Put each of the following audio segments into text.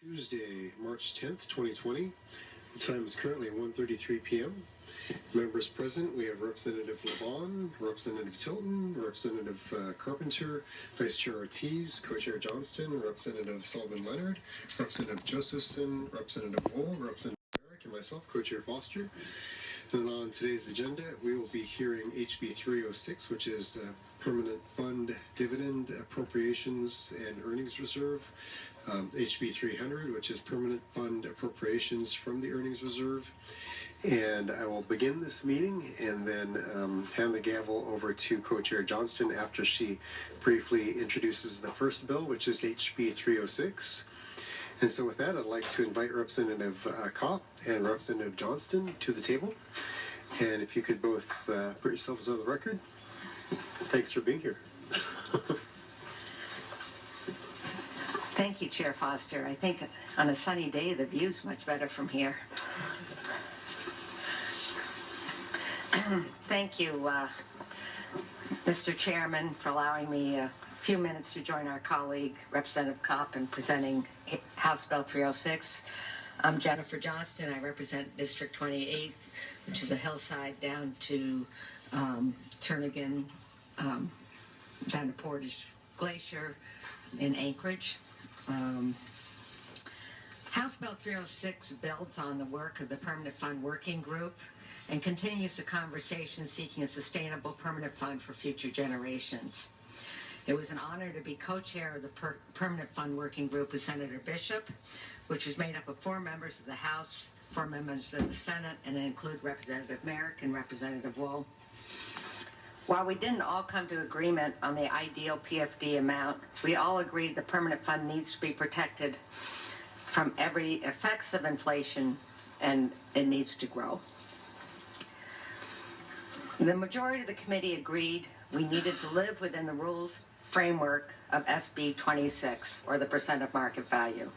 Tuesday, March 10th, 2020. The time is currently 1:33 p.m. Members present, we have Representative LeBon, Representative Tilton, Representative Carpenter, Vice Chair Ortiz, Co-Chair Johnston, Representative Sullivan-Leonard, Representative Josephson, Representative Wool, Representative Merrick, and myself, Co-Chair Foster. And on today's agenda, we will be hearing HB306, which is Permanent Fund Dividend Appropriations and Earnings Reserve, HB300, which is Permanent Fund Appropriations from the Earnings Reserve. And I will begin this meeting and then hand the gavel over to Co-Chair Johnston after she briefly introduces the first bill, which is HB306. And so with that, I'd like to invite Representative Kopp and Representative Johnston to the table. And if you could both put yourselves on the record. Thanks for being here. Thank you, Chair Foster. I think on a sunny day, the view's much better from here. Thank you, Mr. Chairman, for allowing me a few minutes to join our colleague, Representative Kopp, in presenting House Bill 306. I'm Jennifer Johnston. I represent District 28, which is a hillside down to Turnagain, down to Portage Glacier in Anchorage. House Bill 306 builds on the work of the Permanent Fund Working Group and continues the conversation seeking a sustainable permanent fund for future generations. It was an honor to be co-chair of the Permanent Fund Working Group with Senator Bishop, which was made up of 4 members of the House, 4 members of the Senate, and it included Representative Merrick and Representative Wool. While we didn't all come to agreement on the ideal PFD amount, we all agreed the permanent fund needs to be protected from every effects of inflation, and it needs to grow. The majority of the committee agreed we needed to live within the rules framework of SB 26, or the percent of market value.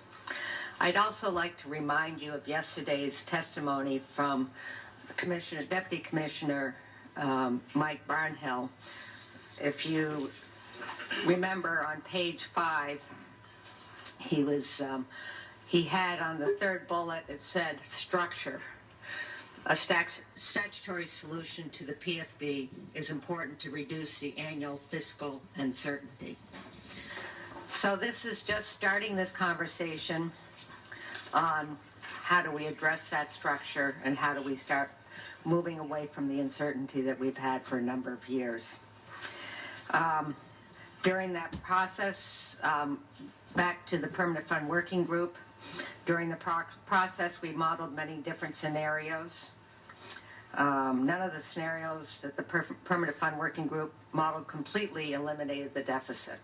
I'd also like to remind you of yesterday's testimony from Deputy Commissioner Mike Barnhill. If you remember on page 5, he had on the third bullet, it said structure. A statutory solution to the PFD is important to reduce the annual fiscal uncertainty. So this is just starting this conversation on how do we address that structure and how do we start moving away from the uncertainty that we've had for a number of years. During that process, back to the Permanent Fund Working Group, during the process we modeled many different scenarios. None of the scenarios that the Permanent Fund Working Group modeled completely eliminated the deficit.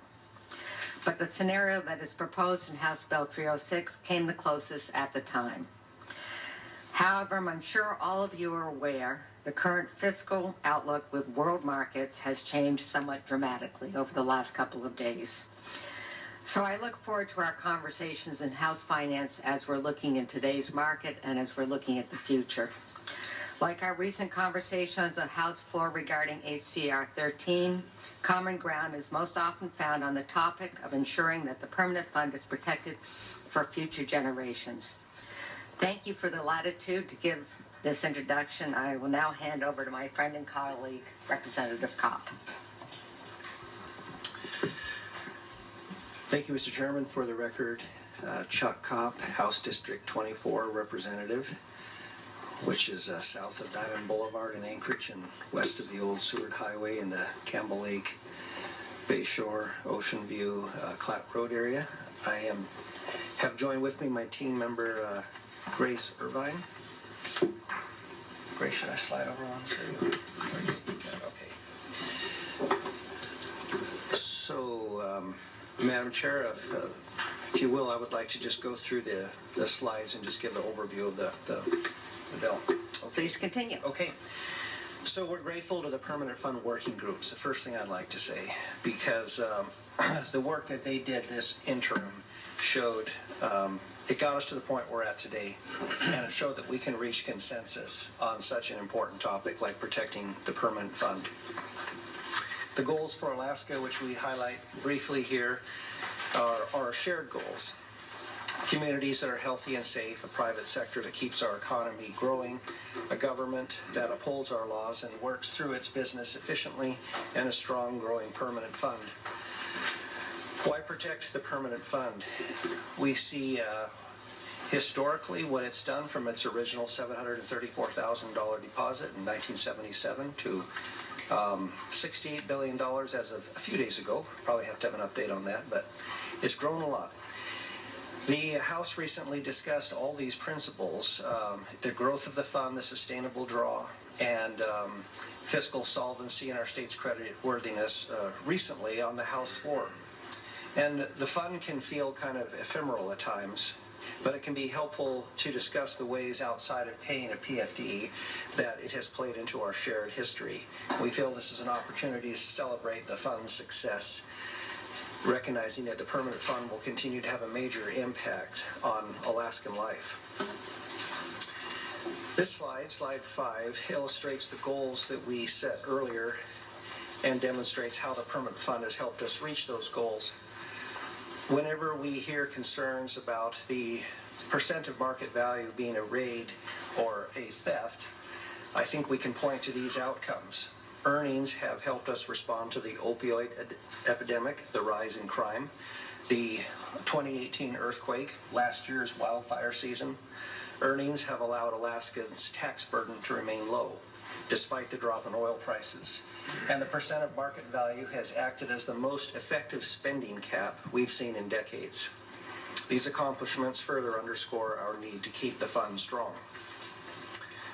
But the scenario that is proposed in House Bill 306 came the closest at the time. However, I'm sure all of you are aware the current fiscal outlook with world markets has changed somewhat dramatically over the last couple of days. So I look forward to our conversations in House Finance as we're looking in today's market and as we're looking at the future. Like our recent conversations on the House floor regarding HCR13, common ground is most often found on the topic of ensuring that the permanent fund is protected for future generations. Thank you for the latitude to give this introduction. I will now hand over to my friend and colleague, Representative Kopp. Thank you, Mr. Chairman. For the record, Chuck Kopp, House District 24 Representative, which is south of Diamond Boulevard in Anchorage and west of the old Seward Highway in the Campbell Lake, Bayshore, Ocean View, Clap Road area. I have joined with me my team member, Grace Irvine. Grace, should I slide over one so you? Okay. So, Madam Chair, if you will, I would like to just go through the slides and just give an overview of the bill. Okay. Please continue. Okay. So we're grateful to the Permanent Fund Working Groups, the first thing I'd like to say, because the work that they did this interim showed it got us to the point we're at today, and it showed that we can reach consensus on such an important topic like protecting the permanent fund. The goals for Alaska, which we highlight briefly here, are shared goals. communities that are healthy and safe, a private sector that keeps our economy growing, a government that upholds our laws and works through its business efficiently, and a strong, growing permanent fund. Why protect the permanent fund? We see historically what it's done from its original $734,000 deposit in 1977 to $68 billion as of a few days ago. Probably have to have an update on that, but it's grown a lot. The House recently discussed all these principles, the growth of the fund, the sustainable draw, and fiscal solvency and our state's credit worthiness recently on the House floor. And the fund can feel kind of ephemeral at times, but it can be helpful to discuss the ways outside of paying a PFD that it has played into our shared history. We feel this is an opportunity to celebrate the fund's success, recognizing that the permanent fund will continue to have a major impact on Alaskan life. This slide, slide 5, illustrates the goals that we set earlier and demonstrates how the permanent fund has helped us reach those goals. Whenever we hear concerns about the percent of market value being a raid or a theft, I think we can point to these outcomes. Earnings have helped us respond to the opioid epidemic, the rise in crime, the 2018 earthquake, last year's wildfire season. Earnings have allowed Alaskans' tax burden to remain low, despite the drop in oil prices. And the percent of market value has acted as the most effective spending cap we've seen in decades. These accomplishments further underscore our need to keep the fund strong.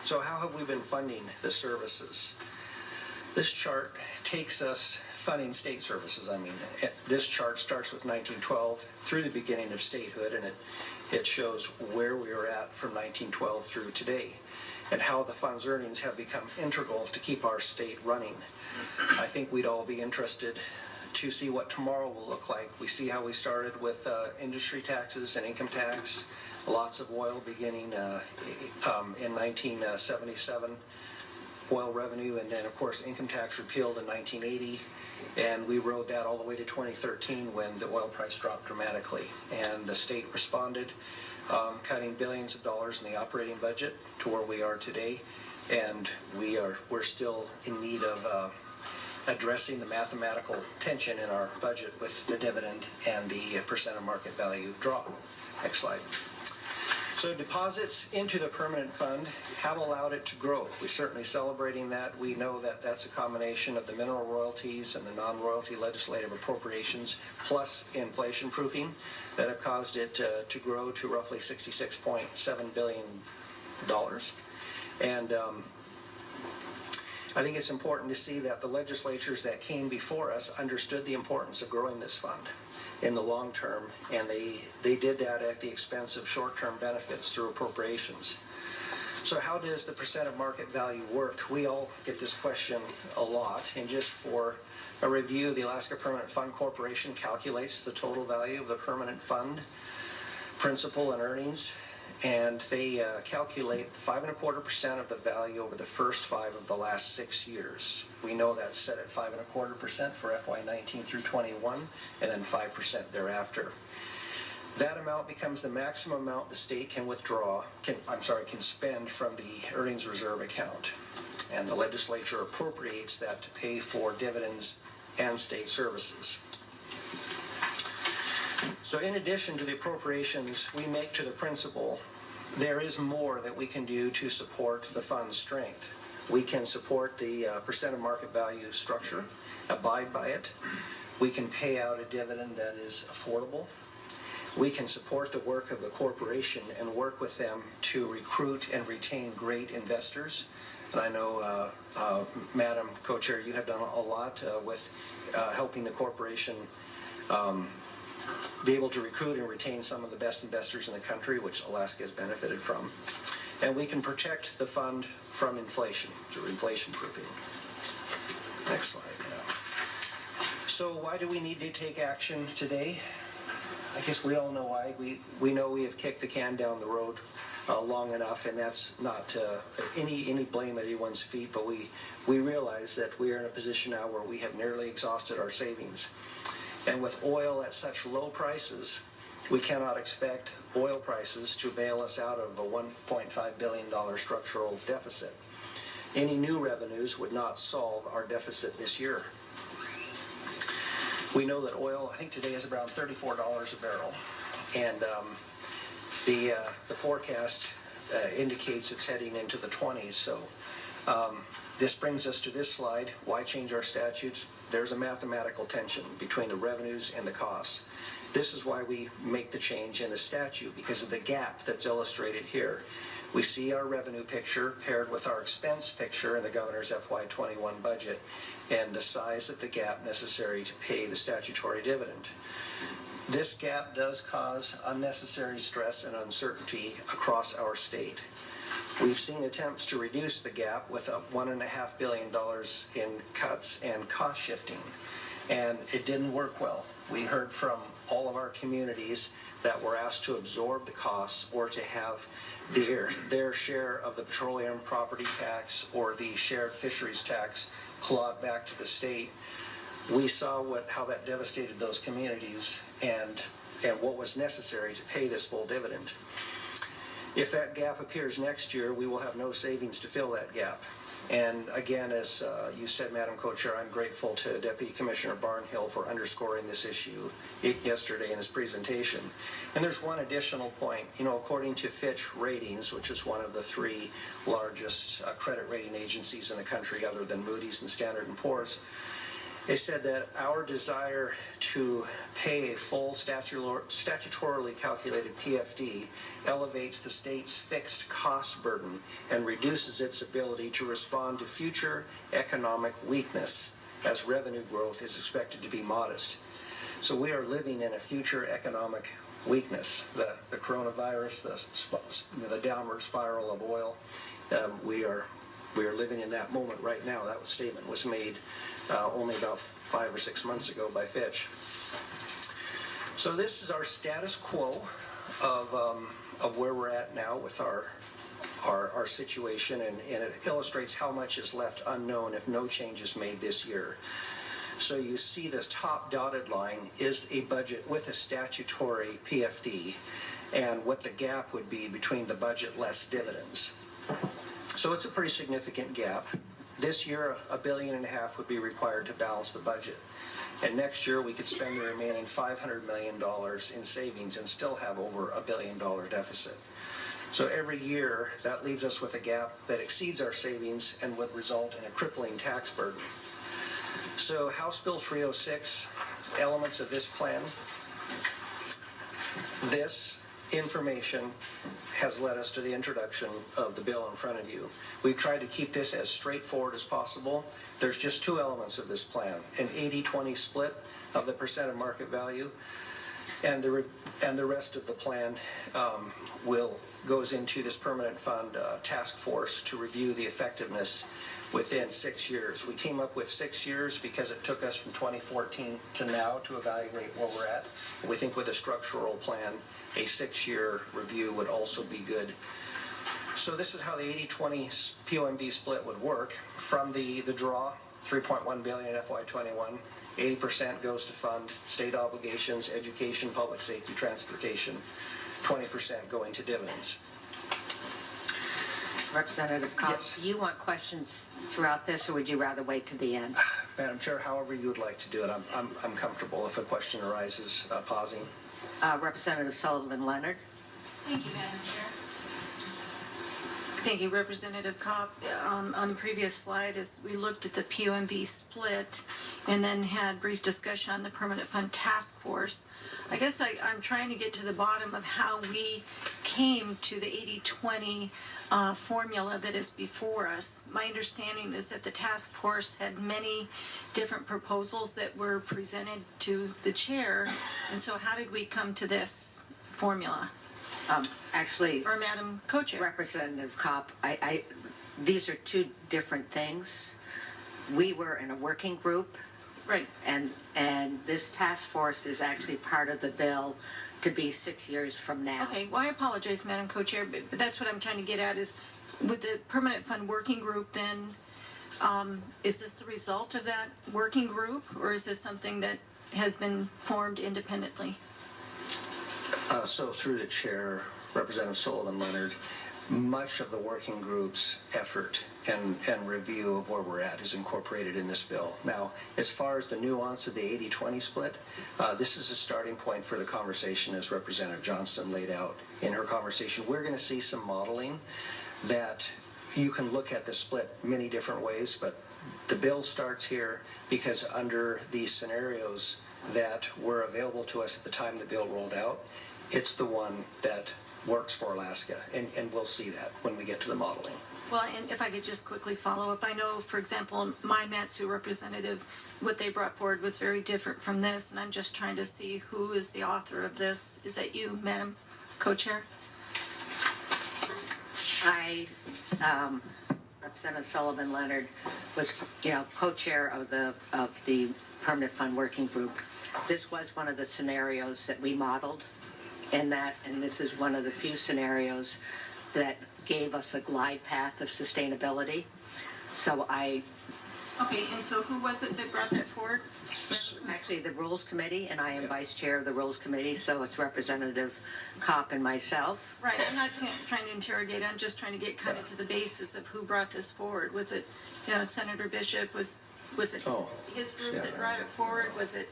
So how have we been funding the services? This chart takes us funding state services. This chart starts with 1912 through the beginning of statehood, and it shows where we are at from 1912 through today, and how the fund's earnings have become integral to keep our state running. I think we'd all be interested to see what tomorrow will look like. We see how we started with industry taxes and income tax, lots of oil beginning in 1977, oil revenue, and then of course income tax repealed in 1980, and we rode that all the way to 2013 when the oil price dropped dramatically, and the state responded, cutting billions of dollars in the operating budget to where we are today, and we're still in need of addressing the mathematical tension in our budget with the dividend and the percent of market value draw. Next slide. So deposits into the permanent fund have allowed it to grow. We're certainly celebrating that. We know that that's a combination of the mineral royalties and the non-royalty legislative appropriations plus inflation proofing that have caused it to grow to roughly $66.7 billion. And I think it's important to see that the legislatures that came before us understood the importance of growing this fund in the long term, and they did that at the expense of short-term benefits through appropriations. So how does the percent of market value work? We all get this question a lot, and just for a review, the Alaska Permanent Fund Corporation calculates the total value of the permanent fund, principal and earnings, and they calculate 5.25% of the value over the first 5 of the last 6 years. We know that's set at 5.25% for FY19 through 21, and then 5% thereafter. That amount becomes the maximum amount the state can can spend from the earnings reserve account, and the legislature appropriates that to pay for dividends and state services. So in addition to the appropriations we make to the principal, there is more that we can do to support the fund's strength. We can support the percent of market value structure, abide by it. We can pay out a dividend that is affordable. We can support the work of the corporation and work with them to recruit and retain great investors. And I know, Madam Co-Chair, you have done a lot with helping the corporation be able to recruit and retain some of the best investors in the country, which Alaska has benefited from. And we can protect the fund from inflation through inflation proofing. Next slide. So why do we need to take action today? I guess we all know why. We know we have kicked the can down the road long enough, and that's not any blame at anyone's feet, but we realize that we are in a position now where we have nearly exhausted our savings. And with oil at such low prices, we cannot expect oil prices to bail us out of a $1.5 billion structural deficit. Any new revenues would not solve our deficit this year. We know that oil, I think today is around $34 a barrel, and the forecast indicates it's heading into the 20s. So this brings us to this slide. Why change our statutes? There's a mathematical tension between the revenues and the costs. This is why we make the change in the statute, because of the gap that's illustrated here. We see our revenue picture paired with our expense picture in the governor's FY21 budget and the size of the gap necessary to pay the statutory dividend. This gap does cause unnecessary stress and uncertainty across our state. We've seen attempts to reduce the gap with $1.5 billion in cuts and cost shifting, and it didn't work well. We heard from all of our communities that were asked to absorb the costs or to have their share of the petroleum property tax or the shared fisheries tax clawed back to the state. We saw how that devastated those communities and what was necessary to pay this full dividend. If that gap appears next year, we will have no savings to fill that gap. And again, as you said, Madam Co-Chair, I'm grateful to Deputy Commissioner Barnhill for underscoring this issue yesterday in his presentation. And there's one additional point. According to Fitch Ratings, which is one of the three largest credit rating agencies in the country other than Moody's and Standard & Poor's, they said that our desire to pay a full statutorily calculated PFD elevates the state's fixed cost burden and reduces its ability to respond to future economic weakness, as revenue growth is expected to be modest. So we are living in a future economic weakness. The coronavirus, the downward spiral of oil, we are living in that moment right now. That statement was made only about 5 or 6 months ago by Fitch. So this is our status quo of where we're at now with our situation, and it illustrates how much is left unknown if no change is made this year. So you see this top dotted line is a budget with a statutory PFD and what the gap would be between the budget less dividends. So it's a pretty significant gap. This year, $1.5 billion would be required to balance the budget. And next year, we could spend the remaining $500 million in savings and still have over $1 billion deficit. So every year, that leaves us with a gap that exceeds our savings and would result in a crippling tax burden. So House Bill 306, elements of this plan, this information has led us to the introduction of the bill in front of you. We've tried to keep this as straightforward as possible. There's just two elements of this plan: an 80-20 split of the percent of market value, and the rest of the plan goes into this permanent fund task force to review the effectiveness within 6 years. We came up with 6 years because it took us from 2014 to now to evaluate where we're at. And we think with a structural plan, a 6-year review would also be good. So this is how the 80-20 POMV split would work. From the draw, $3.1 billion in FY21, 80% goes to fund state obligations, education, public safety, transportation, 20% going to dividends. Representative Cobb, Yes. do you want questions throughout this, or would you rather wait to the end? Madam Chair, however you would like to do it, I'm comfortable if a question arises, pausing. Representative Sullivan Leonard. Thank you, Madam Chair. Thank you, Representative Kopp. On the previous slide, as we looked at the POMV split and then had brief discussion on the Permanent Fund Task Force, I guess I'm trying to get to the bottom of how we came to the 80-20 formula that is before us. My understanding is that the task force had many different proposals that were presented to the chair, and so how did we come to this formula? Actually, Or Madam Co-Chair? Representative Kopp, these are two different things. We were in a working group, Right. and this task force is actually part of the bill to be 6 years from now. Okay, well, I apologize, Madam Co-Chair, but that's what I'm trying to get at is, with the Permanent Fund Working Group, then, is this the result of that working group, or is this something that has been formed independently? So through the chair, Representative Sullivan Leonard, much of the working group's effort and review of where we're at is incorporated in this bill. Now, as far as the nuance of the 80-20 split, this is a starting point for the conversation as Representative Johnson laid out in her conversation. We're going to see some modeling that you can look at the split many different ways, but the bill starts here because under these scenarios that were available to us at the time the bill rolled out, it's the one that works for Alaska, and we'll see that when we get to the modeling. Well, and if I could just quickly follow up, I know, for example, my Matsu representative, what they brought forward was very different from this, and I'm just trying to see who is the author of this. Is that you, Madam Co-Chair? Representative Sullivan Leonard was, co-chair of the Permanent Fund Working Group. This was one of the scenarios that we modeled in that, and this is one of the few scenarios that gave us a glide path of sustainability. So Okay, and so who was it that brought that forward? actually the Rules Committee, and I am vice chair of the Rules Committee, so it's Representative Kopp and myself. Right, I'm not trying to interrogate, I'm just trying to get kind of to the basis of who brought this forward. Was it, Senator Bishop? Was it his group that brought it forward? Was it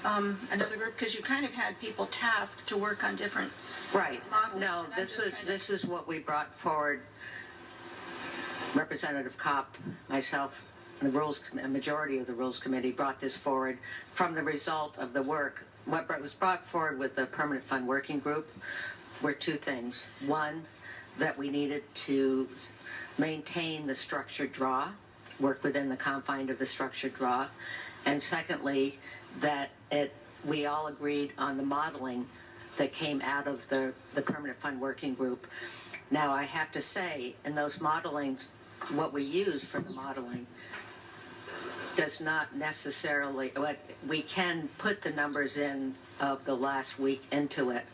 another group? Because you kind of had people tasked to work on different models. No, this is what we brought forward. Representative Kopp, myself, and a majority of the Rules Committee brought this forward from the result of the work. What was brought forward with the Permanent Fund Working Group were two things. One, that we needed to maintain the structured draw, work within the confines of the structured draw, and secondly, that we all agreed on the modeling that came out of the Permanent Fund Working Group. Now, I have to say, in those modelings, what we use for the modeling does not necessarily, we can put the numbers in of the last week into it,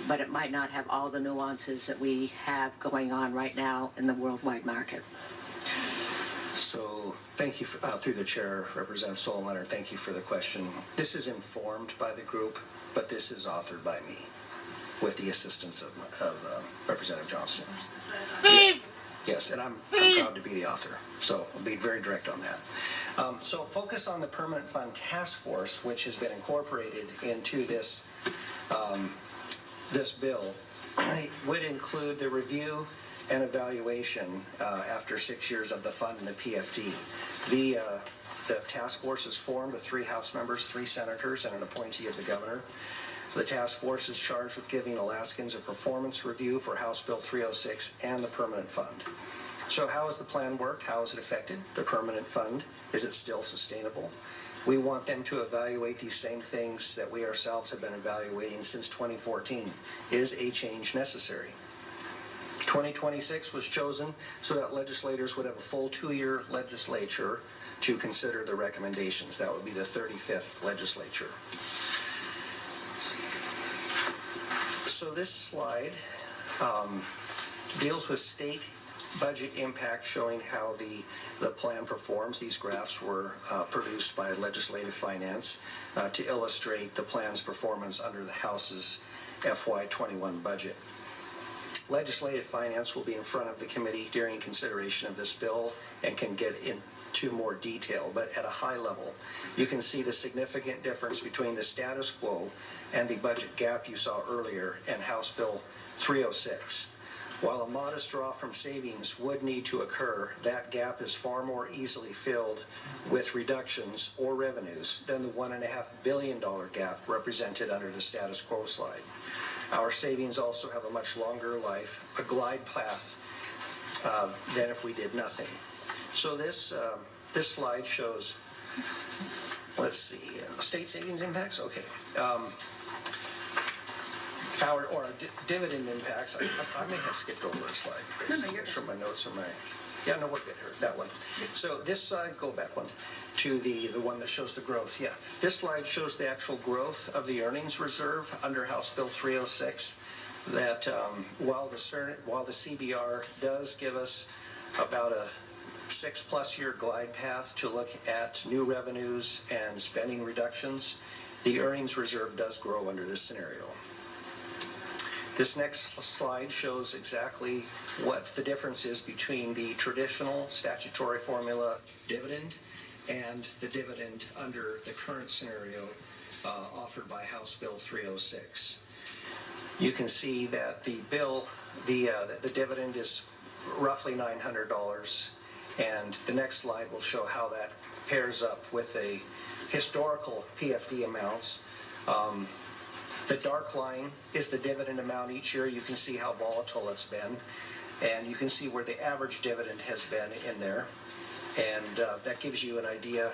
but it might not have all the nuances that we have going on right now in the worldwide market. So thank you, through the chair, Representative Sullivan Leonard, thank you for the question. This is informed by the group, but this is authored by me with the assistance of Representative Johnson. Yes, and I'm proud to be the author, so I'll be very direct on that. So focus on the Permanent Fund Task Force, which has been incorporated into this bill, would include the review and evaluation after 6 years of the fund and the PFD. The task force is formed with 3 House members, 3 senators, and an appointee of the governor. The task force is charged with giving Alaskans a performance review for House Bill 306 and the Permanent Fund. So how has the plan worked? How has it affected the Permanent Fund? Is it still sustainable? We want them to evaluate these same things that we ourselves have been evaluating since 2014. Is a change necessary? 2026 was chosen so that legislators would have a full 2-year legislature to consider the recommendations. That would be the 35th legislature. So this slide deals with state budget impact, showing how the plan performs. These graphs were produced by Legislative Finance to illustrate the plan's performance under the House's FY21 budget. Legislative Finance will be in front of the committee during consideration of this bill and can get into more detail, but at a high level, you can see the significant difference between the status quo and the budget gap you saw earlier in House Bill 306. While a modest draw from savings would need to occur, that gap is far more easily filled with reductions or revenues than the $1.5 billion gap represented under the status quo slide. Our savings also have a much longer life, a glide path, than if we did nothing. So this slide shows, let's see, state savings impacts. Okay, our dividend impacts. I may have skipped over a slide. No, you're sure my notes are yeah, no, we're good here. That one. So this slide, go back one to the one that shows the growth. Yeah, this slide shows the actual growth of the earnings reserve under House Bill 306. That while the CBR does give us about a 6+ year glide path to look at new revenues and spending reductions, the earnings reserve does grow under this scenario. This next slide shows exactly what the difference is between the traditional statutory formula dividend and the dividend under the current scenario offered by House Bill 306. You can see that the dividend is roughly $900, and the next slide will show how that pairs up with a historical PFD amounts. The dark line is the dividend amount each year. You can see how volatile it's been, and you can see where the average dividend has been in there, and that gives you an idea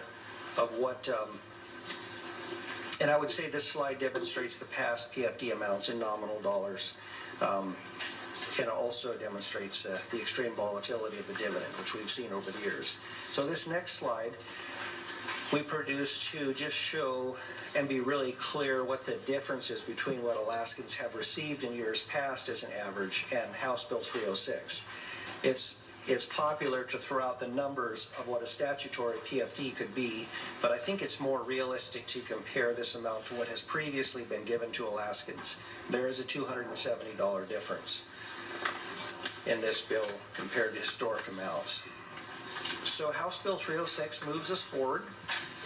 of what, and I would say this slide demonstrates the past PFD amounts in nominal dollars, and also demonstrates the extreme volatility of the dividend, which we've seen over the years. So this next slide we produced to just show and be really clear what the difference is between what Alaskans have received in years past as an average and House Bill 306. It's popular to throw out the numbers of what a statutory PFD could be, but I think it's more realistic to compare this amount to what has previously been given to Alaskans. There is a $270 difference in this bill compared to historic amounts. So House Bill 306 moves us forward.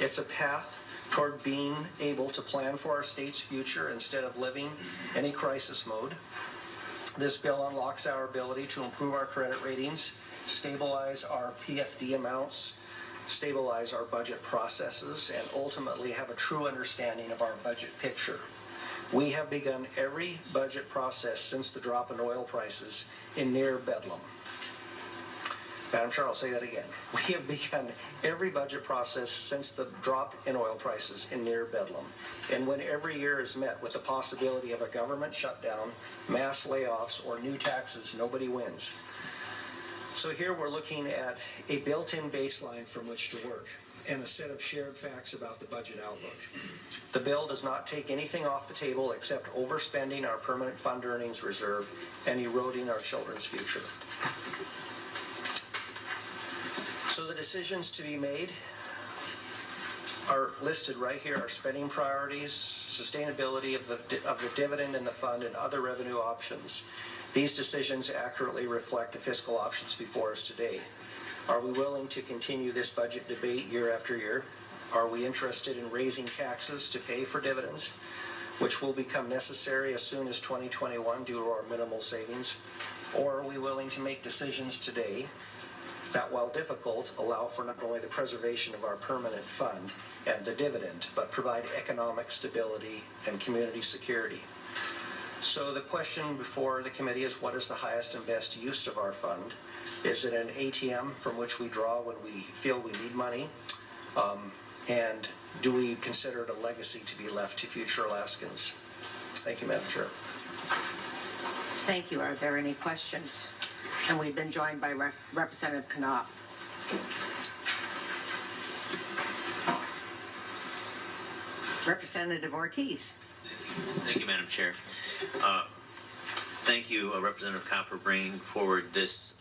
It's a path toward being able to plan for our state's future instead of living in a crisis mode. This bill unlocks our ability to improve our credit ratings, stabilize our PFD amounts, stabilize our budget processes, and ultimately have a true understanding of our budget picture. We have begun every budget process since the drop in oil prices in near bedlam. Madam Chair, I'll say that again. We have begun every budget process since the drop in oil prices in near bedlam. And when every year is met with the possibility of a government shutdown, mass layoffs, or new taxes, nobody wins. So here we're looking at a built-in baseline from which to work and a set of shared facts about the budget outlook. The bill does not take anything off the table except overspending our permanent fund earnings reserve and eroding our children's future. So the decisions to be made are listed right here: our spending priorities, sustainability of the dividend in the fund, and other revenue options. These decisions accurately reflect the fiscal options before us today. Are we willing to continue this budget debate year after year? Are we interested in raising taxes to pay for dividends, which will become necessary as soon as 2021 due to our minimal savings? Or are we willing to make decisions today that, while difficult, allow for not only the preservation of our permanent fund and the dividend, but provide economic stability and community security? So the question before the committee is, what is the highest and best use of our fund? Is it an ATM from which we draw when we feel we need money? And do we consider it a legacy to be left to future Alaskans? Thank you, Madam Chair. Thank you. Are there any questions? And we've been joined by Representative Knopp. Representative Ortiz. Thank you, Madam Chair. Thank you, Representative Kopp, for bringing forward this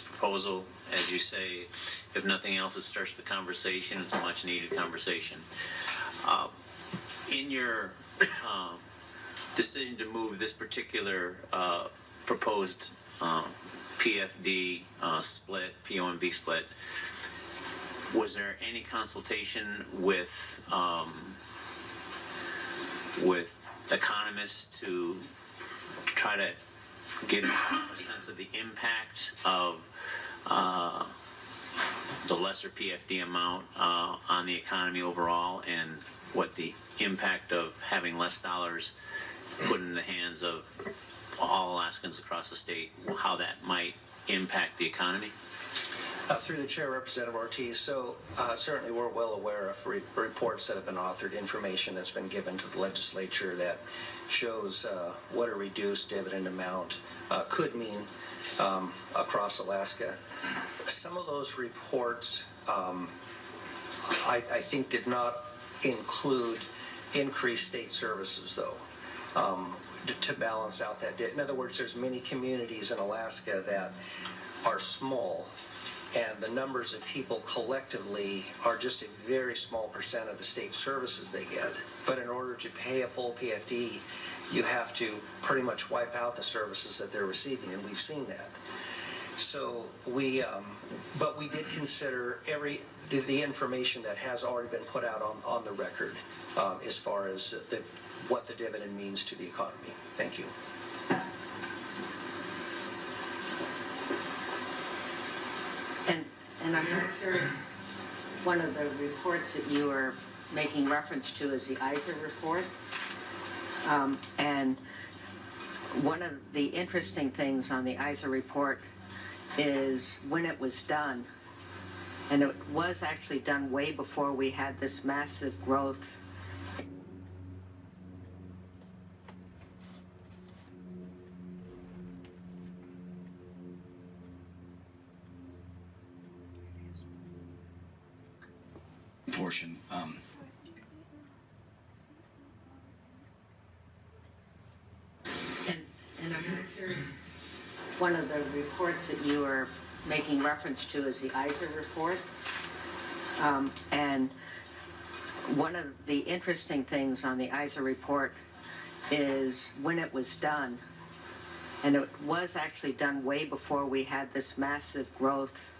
proposal. As you say, if nothing else, it starts the conversation. It's a much-needed conversation. In your decision to move this particular proposed PFD split, POMV split, was there any consultation with economists to try to get a sense of the impact of the lesser PFD amount on the economy overall, and what the impact of having less dollars put in the hands of all Alaskans across the state, how that might impact the economy? Through the chair, Representative Ortiz, so certainly we're well aware of reports that have been authored, information that's been given to the legislature that shows what a reduced dividend amount could mean across Alaska. Some of those reports, I think, did not include increased state services, though, to balance out that. In other words, there's many communities in Alaska that are small, and the numbers of people collectively are just a very small percent of the state services they get. But in order to pay a full PFD, you have to pretty much wipe out the services that they're receiving, and we've seen that. So but we did consider the information that has already been put out on the record as far as what the dividend means to the economy. Thank you. And I'm not sure one of the reports that you were making reference to is the ISA report. And one of the interesting things on the ISA report is when it was done, and it was actually done way before we had this massive growth. Portion. And I'm not sure one of the reports that you were making reference to is the ISA report. And one of the interesting things on the ISA report is when it was done, and it was actually done way before we had this massive growth.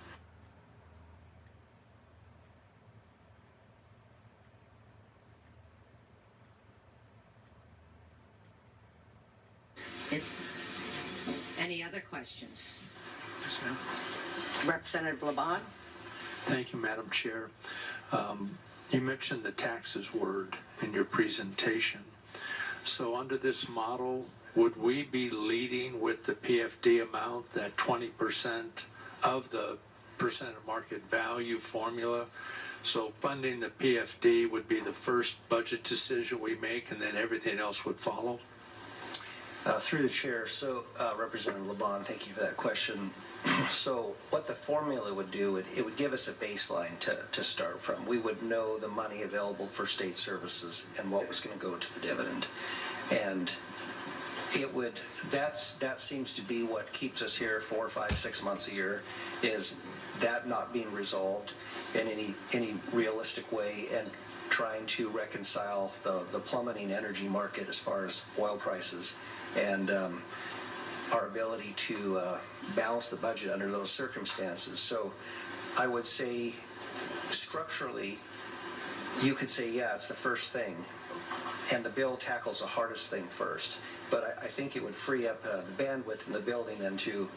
Any other questions? Yes, ma'am. Representative Laban? Thank you, Madam Chair. You mentioned the taxes word in your presentation. So under this model, would we be leading with the PFD amount, that 20% of the percent of market value formula? So funding the PFD would be the first budget decision we make, and then everything else would follow? Through the chair, so Representative Laban, thank you for that question. So what the formula would do, it would give us a baseline to start from. We would know the money available for state services and what was going to go to the dividend. And it would, that seems to be what keeps us here 4, 5, 6 months a year, is that not being resolved in any realistic way, and trying to reconcile the plummeting energy market as far as oil prices and our ability to balance the budget under those circumstances. So I would say structurally, you could say, yeah, it's the first thing, and the bill tackles the hardest thing first. But I think it would free up the bandwidth in the building and to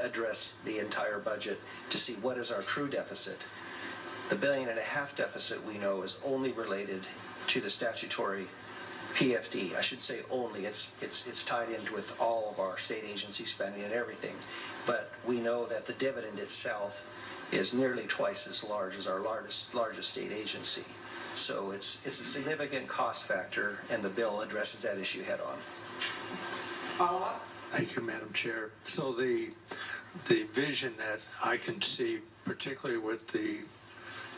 address the entire budget to see what is our true deficit. The $1.5 billion deficit, we know, is only related to the statutory PFD. I should say only. It's tied in with all of our state agency spending and everything. But we know that the dividend itself is nearly twice as large as our largest state agency. So it's a significant cost factor, and the bill addresses that issue head on. Follow up? Thank you, Madam Chair. So the vision that I can see, particularly with the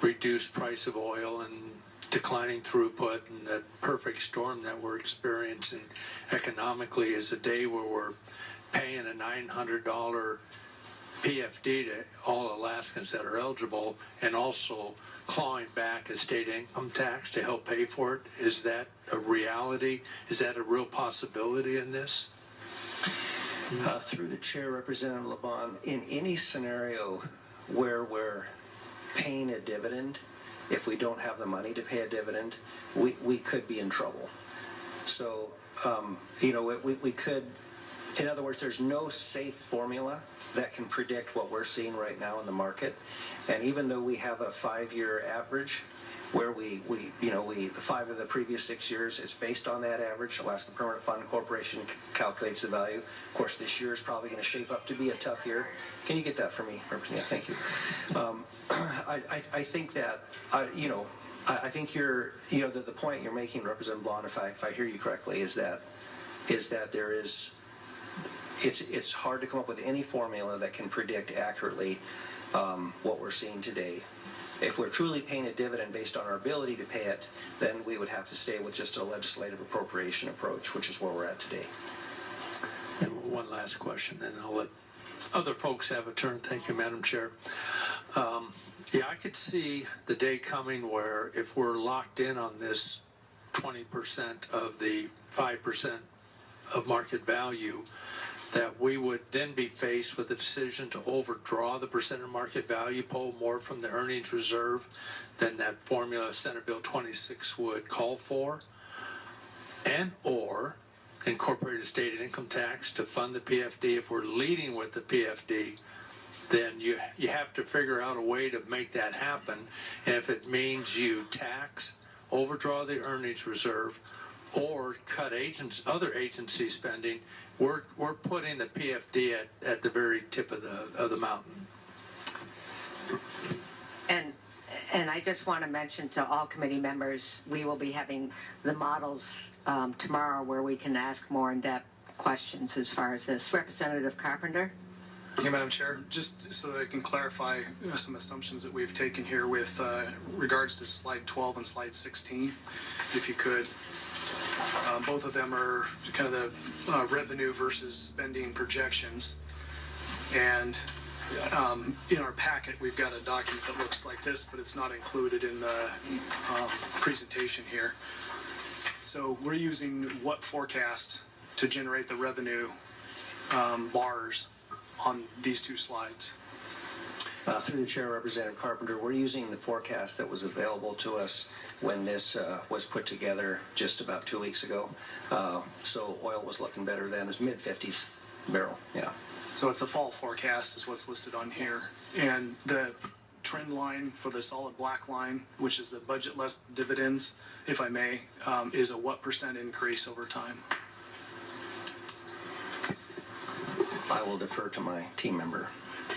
reduced price of oil and declining throughput and that perfect storm that we're experiencing economically, is a day where we're paying a $900 PFD to all Alaskans that are eligible, and also clawing back a state income tax to help pay for it. Is that a reality? Is that a real possibility in this? Through the chair, Representative Laban, in any scenario where we're paying a dividend, if we don't have the money to pay a dividend, we could be in trouble. So, we could, in other words, there's no safe formula that can predict what we're seeing right now in the market. And even though we have a 5-year average, where we 5 of the previous 6 years, it's based on that average. Alaska Permanent Fund Corporation calculates the value. Of course, this year is probably going to shape up to be a tough year. Can you get that for me, Representative? Thank you. I think that, I think you're, the point you're making, Representative Blond, if I hear you correctly, is that there is, it's hard to come up with any formula that can predict accurately what we're seeing today. If we're truly paying a dividend based on our ability to pay it, then we would have to stay with just a legislative appropriation approach, which is where we're at today. And one last question, then I'll let other folks have a turn. Thank you, Madam Chair. I could see the day coming where if we're locked in on this 20% of the 5% of market value, that we would then be faced with the decision to overdraw the percent of market value, pull more from the earnings reserve than that formula Senate Bill 26 would call for, and or incorporate a state income tax to fund the PFD. If we're leading with the PFD, then you have to figure out a way to make that happen. And if it means you tax, overdraw the earnings reserve, or cut other agency spending, we're putting the PFD at the very tip of the mountain. And I just want to mention to all committee members, we will be having the models tomorrow where we can ask more in-depth questions as far as this. Representative Carpenter? Yeah, Madam Chair, just so that I can clarify some assumptions that we've taken here with regards to slide 12 and slide 16, if you could. Both of them are kind of the revenue versus spending projections. And in our packet, we've got a document that looks like this, but it's not included in the presentation here. So we're using what forecast to generate the revenue bars on these two slides? Through the chair, Representative Carpenter, we're using the forecast that was available to us when this was put together just about 2 weeks ago. So oil was looking better then. It was mid-50s barrel, yeah. So it's a fall forecast is what's listed on here. And the trend line for the solid black line, which is the budget less dividends, if I may, is a what percent increase over time? I will defer to my team member,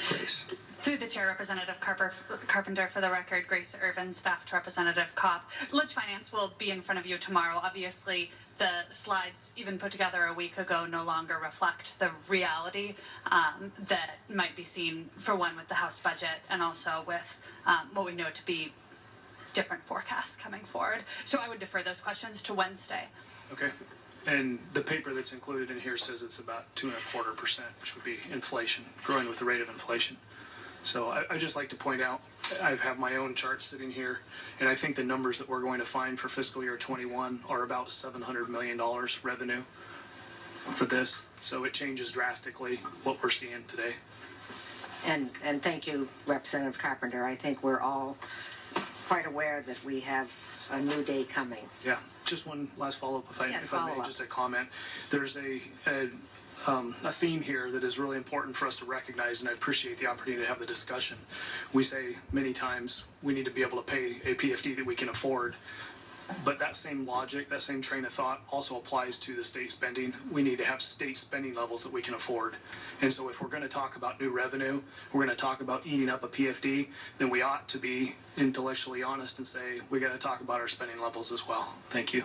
Grace. Through the chair, Representative Carpenter, for the record, Grace Irvin, staff to Representative Kopp. Ledge Finance will be in front of you tomorrow. Obviously, the slides, even put together a week ago, no longer reflect the reality that might be seen, for one, with the House budget and also with what we know to be different forecasts coming forward. So I would defer those questions to Wednesday. Okay. And the paper that's included in here says it's about 2.25%, which would be inflation, growing with the rate of inflation. So I'd just like to point out, I have my own chart sitting here, and I think the numbers that we're going to find for fiscal year 21 are about $700 million revenue for this. So it changes drastically what we're seeing today. And thank you, Representative Carpenter. I think we're all quite aware that we have a new day coming. Yeah, just one last follow-up, if I may, just a comment. There's a theme here that is really important for us to recognize, and I appreciate the opportunity to have the discussion. We say many times we need to be able to pay a PFD that we can afford, but that same logic, that same train of thought also applies to the state spending. We need to have state spending levels that we can afford. And so if we're going to talk about new revenue, we're going to talk about eating up a PFD, then we ought to be intellectually honest and say we got to talk about our spending levels as well. Thank you.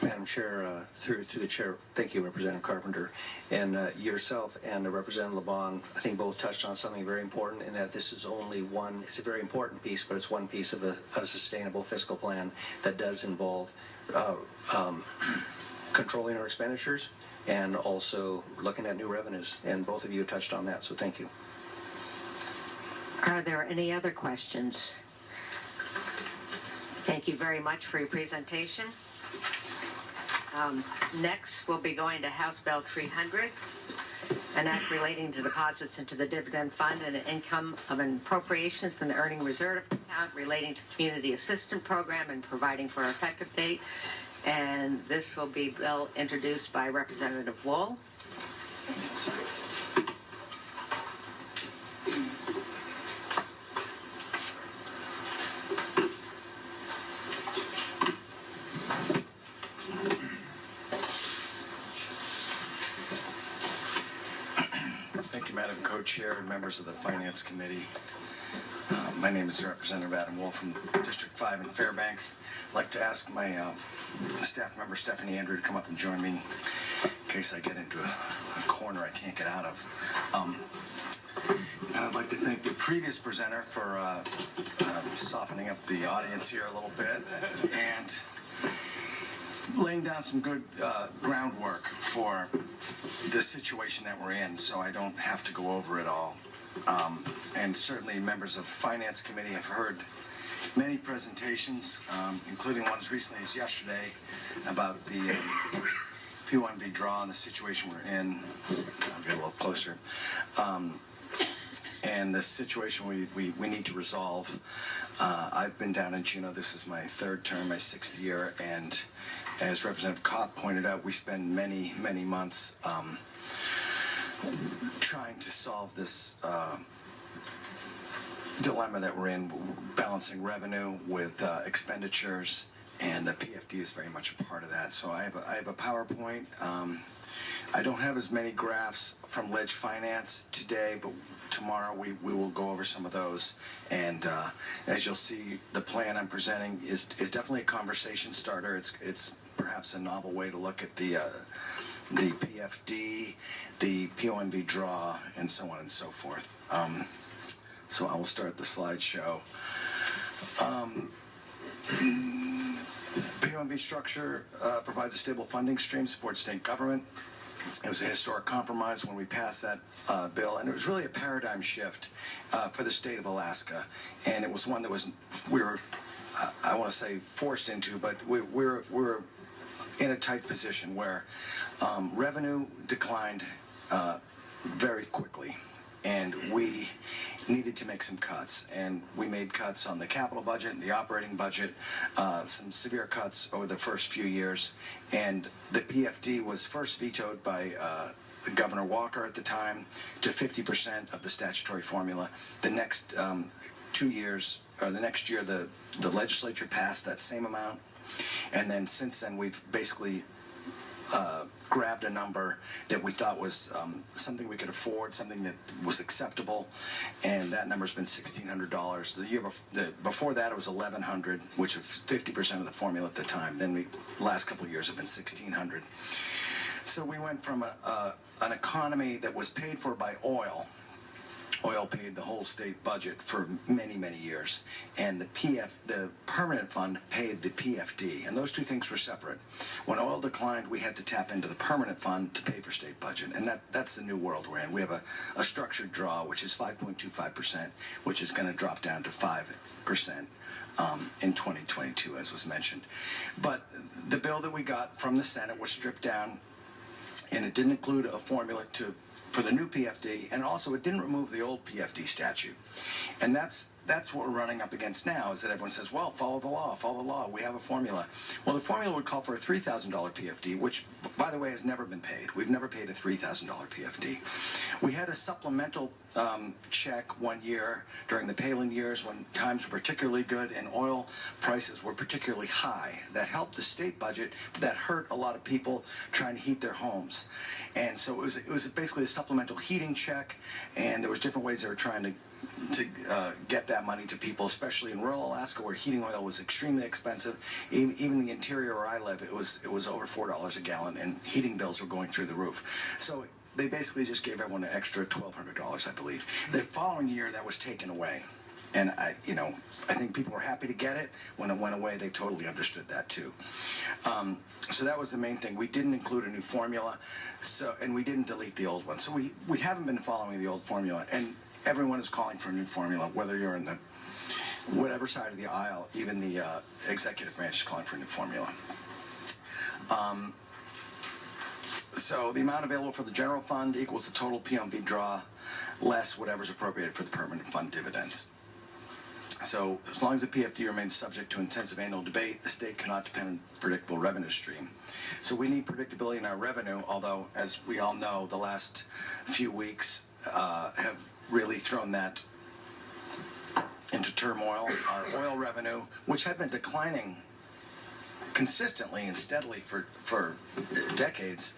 Madam Chair, through the chair, thank you, Representative Carpenter. And yourself and Representative LeBon, I think both touched on something very important in that this is only one, it's a very important piece, but it's one piece of a sustainable fiscal plan that does involve controlling our expenditures and also looking at new revenues. And both of you touched on that, so thank you. Are there any other questions? Thank you very much for your presentation. Next, we'll be going to House Bill 300, an act relating to deposits into the dividend fund and income of an appropriation from the earning reserve account relating to community assistance program and providing for an effective date. And this will be bill introduced by Representative Wool. Madam Co-Chair and members of the Finance Committee. My name is Representative Adam Wolf from District 5 in Fairbanks. I'd like to ask my staff member Stephanie Andrew to come up and join me in case I get into a corner I can't get out of. And I'd like to thank the previous presenter for softening up the audience here a little bit and laying down some good groundwork for the situation that we're in, so I don't have to go over it all. And certainly members of Finance Committee have heard many presentations, including ones recently as yesterday, about the P1V draw and the situation we're in. I'll get a little closer. And the situation we need to resolve. I've been down in Juneau. This is my third term, my sixth year, and as Representative Kopp pointed out, we spend many, many months trying to solve this dilemma that we're in, balancing revenue with expenditures, and the PFD is very much a part of that. So I have a PowerPoint. I don't have as many graphs from Ledge Finance today, but tomorrow we will go over some of those. And as you'll see, the plan I'm presenting is definitely a conversation starter. It's perhaps a novel way to look at the PFD, the POMV draw, and so on and so forth. So I will start the slideshow. POMV structure provides a stable funding stream, supports state government. It was a historic compromise when we passed that bill, and it was really a paradigm shift for the state of Alaska. And it was one that we were, I want to say, forced into, but we're in a tight position where revenue declined very quickly, and we needed to make some cuts. And we made cuts on the capital budget and the operating budget, some severe cuts over the first few years. And the PFD was first vetoed by Governor Walker at the time to 50% of the statutory formula. The next 2 years, or the next year, the legislature passed that same amount. And then since then, we've basically grabbed a number that we thought was something we could afford, something that was acceptable, and that number's been $1,600. The year before that, it was $1,100, which was 50% of the formula at the time. Then the last couple of years have been $1,600. So we went from an economy that was paid for by oil. Oil paid the whole state budget for many, many years, and the permanent fund paid the PFD, and those two things were separate. When oil declined, we had to tap into the permanent fund to pay for state budget, and that's the new world we're in. We have a structured draw, which is 5.25%, which is going to drop down to 5% in 2022, as was mentioned. But the bill that we got from the Senate was stripped down, and it didn't include a formula for the new PFD, and also it didn't remove the old PFD statute. And that's what we're running up against now, is that everyone says, well, follow the law, we have a formula. Well, the formula would call for a $3,000 PFD, which, by the way, has never been paid. We've never paid a $3,000 PFD. We had a supplemental check one year during the Palin years when times were particularly good and oil prices were particularly high. That helped the state budget, but that hurt a lot of people trying to heat their homes. And so it was basically a supplemental heating check, and there was different ways they were trying to get that money to people, especially in rural Alaska where heating oil was extremely expensive. Even the interior where I live, it was over $4 a gallon, and heating bills were going through the roof. So they basically just gave everyone an extra $1,200, I believe. The following year, that was taken away. And I think people were happy to get it. When it went away, they totally understood that too. So that was the main thing. We didn't include a new formula, and we didn't delete the old one. So we haven't been following the old formula, and everyone is calling for a new formula, whether you're in the whatever side of the aisle. Even the executive branch is calling for a new formula. So the amount available for the general fund equals the total PMV draw less whatever's appropriated for the permanent fund dividends. So as long as the PFD remains subject to intensive annual debate, the state cannot depend on a predictable revenue stream. So we need predictability in our revenue, although, as we all know, the last few weeks have really thrown that into turmoil. Our oil revenue, which had been declining consistently and steadily for decades,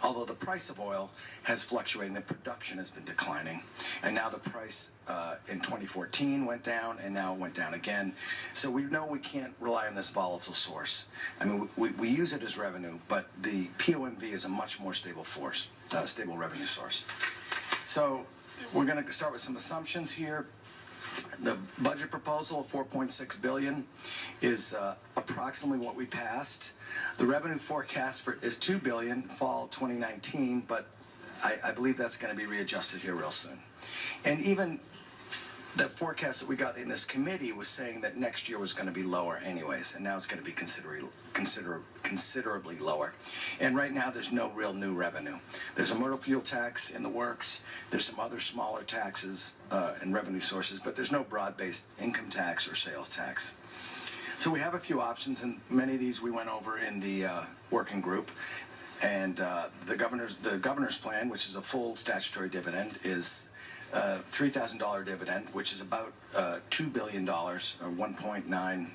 although the price of oil has fluctuated, the production has been declining, and now the price in 2014 went down, and now it went down again. So we know we can't rely on this volatile source. I mean, we use it as revenue, but the POMV is a much more stable revenue source. So we're going to start with some assumptions here. The budget proposal of $4.6 billion is approximately what we passed. The revenue forecast is $2 billion fall 2019, but I believe that's going to be readjusted here real soon. And even the forecast that we got in this committee was saying that next year was going to be lower anyways, and now it's going to be considerably lower. And right now there's no real new revenue. There's a motor fuel tax in the works. There's some other smaller taxes and revenue sources, but there's no broad-based income tax or sales tax. So we have a few options, and many of these we went over in the working group. And the governor's plan, which is a full statutory dividend, is $3,000 dividend, which is about $2 billion, or 1.9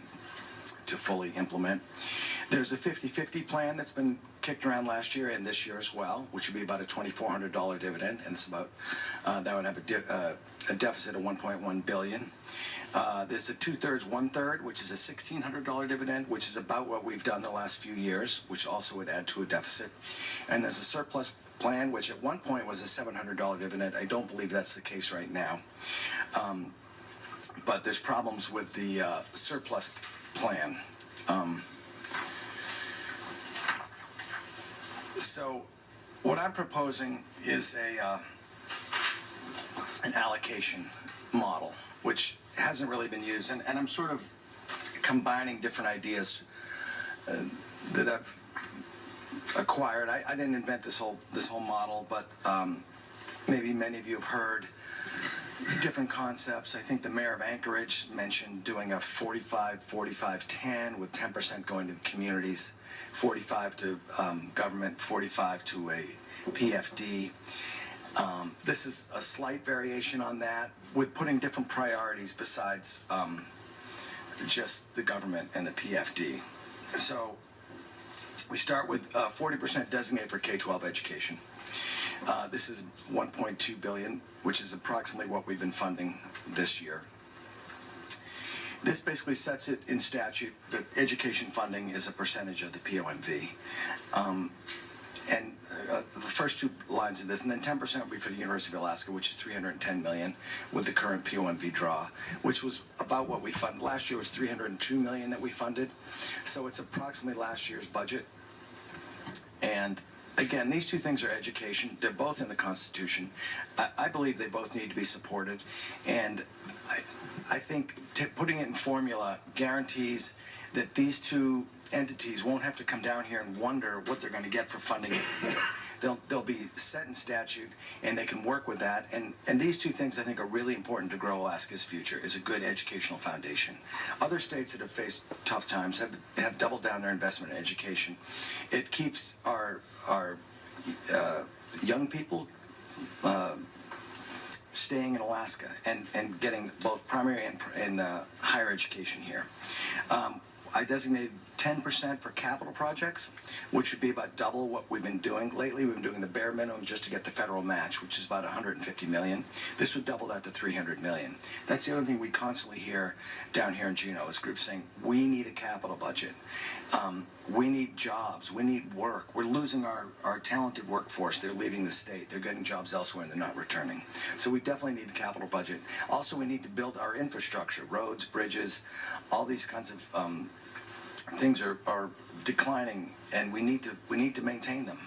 to fully implement. There's a 50-50 plan that's been kicked around last year and this year as well, which would be about a $2,400 dividend, and it's about that would have a deficit of $1.1 billion. There's a 2/3, 1/3, which is a $1,600 dividend, which is about what we've done the last few years, which also would add to a deficit. And there's a surplus plan, which at one point was a $700 dividend. I don't believe that's the case right now. But there's problems with the surplus plan. So what I'm proposing is an allocation model, which hasn't really been used, and I'm sort of combining different ideas that I've acquired. I didn't invent this whole model, but maybe many of you have heard different concepts. I think the mayor of Anchorage mentioned doing a 45-45-10 with 10% going to the communities, 45 to government, 45 to a PFD. This is a slight variation on that, with putting different priorities besides just the government and the PFD. So we start with 40% designated for K-12 education. This is $1.2 billion, which is approximately what we've been funding this year. This basically sets it in statute that education funding is a percentage of the POMV. The first two lines of this, and then 10% will be for the University of Alaska, which is $310 million with the current POMV draw, which was about what we funded. Last year was $302 million that we funded, so it's approximately last year's budget. And again, these two things are education. They're both in the Constitution. I believe they both need to be supported, and I think putting it in formula guarantees that these two entities won't have to come down here and wonder what they're going to get for funding. They'll be set in statute, and they can work with that. And these two things I think are really important to grow Alaska's future, is a good educational foundation. Other states that have faced tough times have doubled down their investment in education. It keeps our young people staying in Alaska and getting both primary and higher education here. I designated 10% for capital projects, which would be about double what we've been doing lately. We've been doing the bare minimum just to get the federal match, which is about $150 million. This would double that to $300 million. That's the other thing we constantly hear down here in Juneau, is groups saying, we need a capital budget. We need jobs. We need work. We're losing our talented workforce. They're leaving the state. They're getting jobs elsewhere, and they're not returning. So we definitely need a capital budget. Also, we need to build our infrastructure, roads, bridges, all these kinds of things are declining, and we need to maintain them.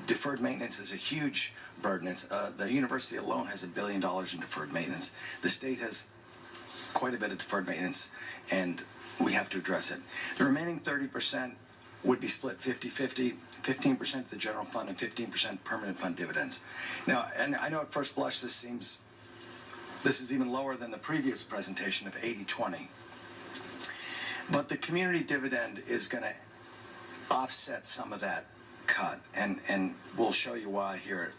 Deferred maintenance is a huge burden. The university alone has $1 billion in deferred maintenance. The state has quite a bit of deferred maintenance, and we have to address it. The remaining 30% would be split 50-50, 15% to the general fund and 15% permanent fund dividends. Now, and I know at first blush this is even lower than the previous presentation of 80-20. But the community dividend is going to offset some of that cut, and we'll show you why here.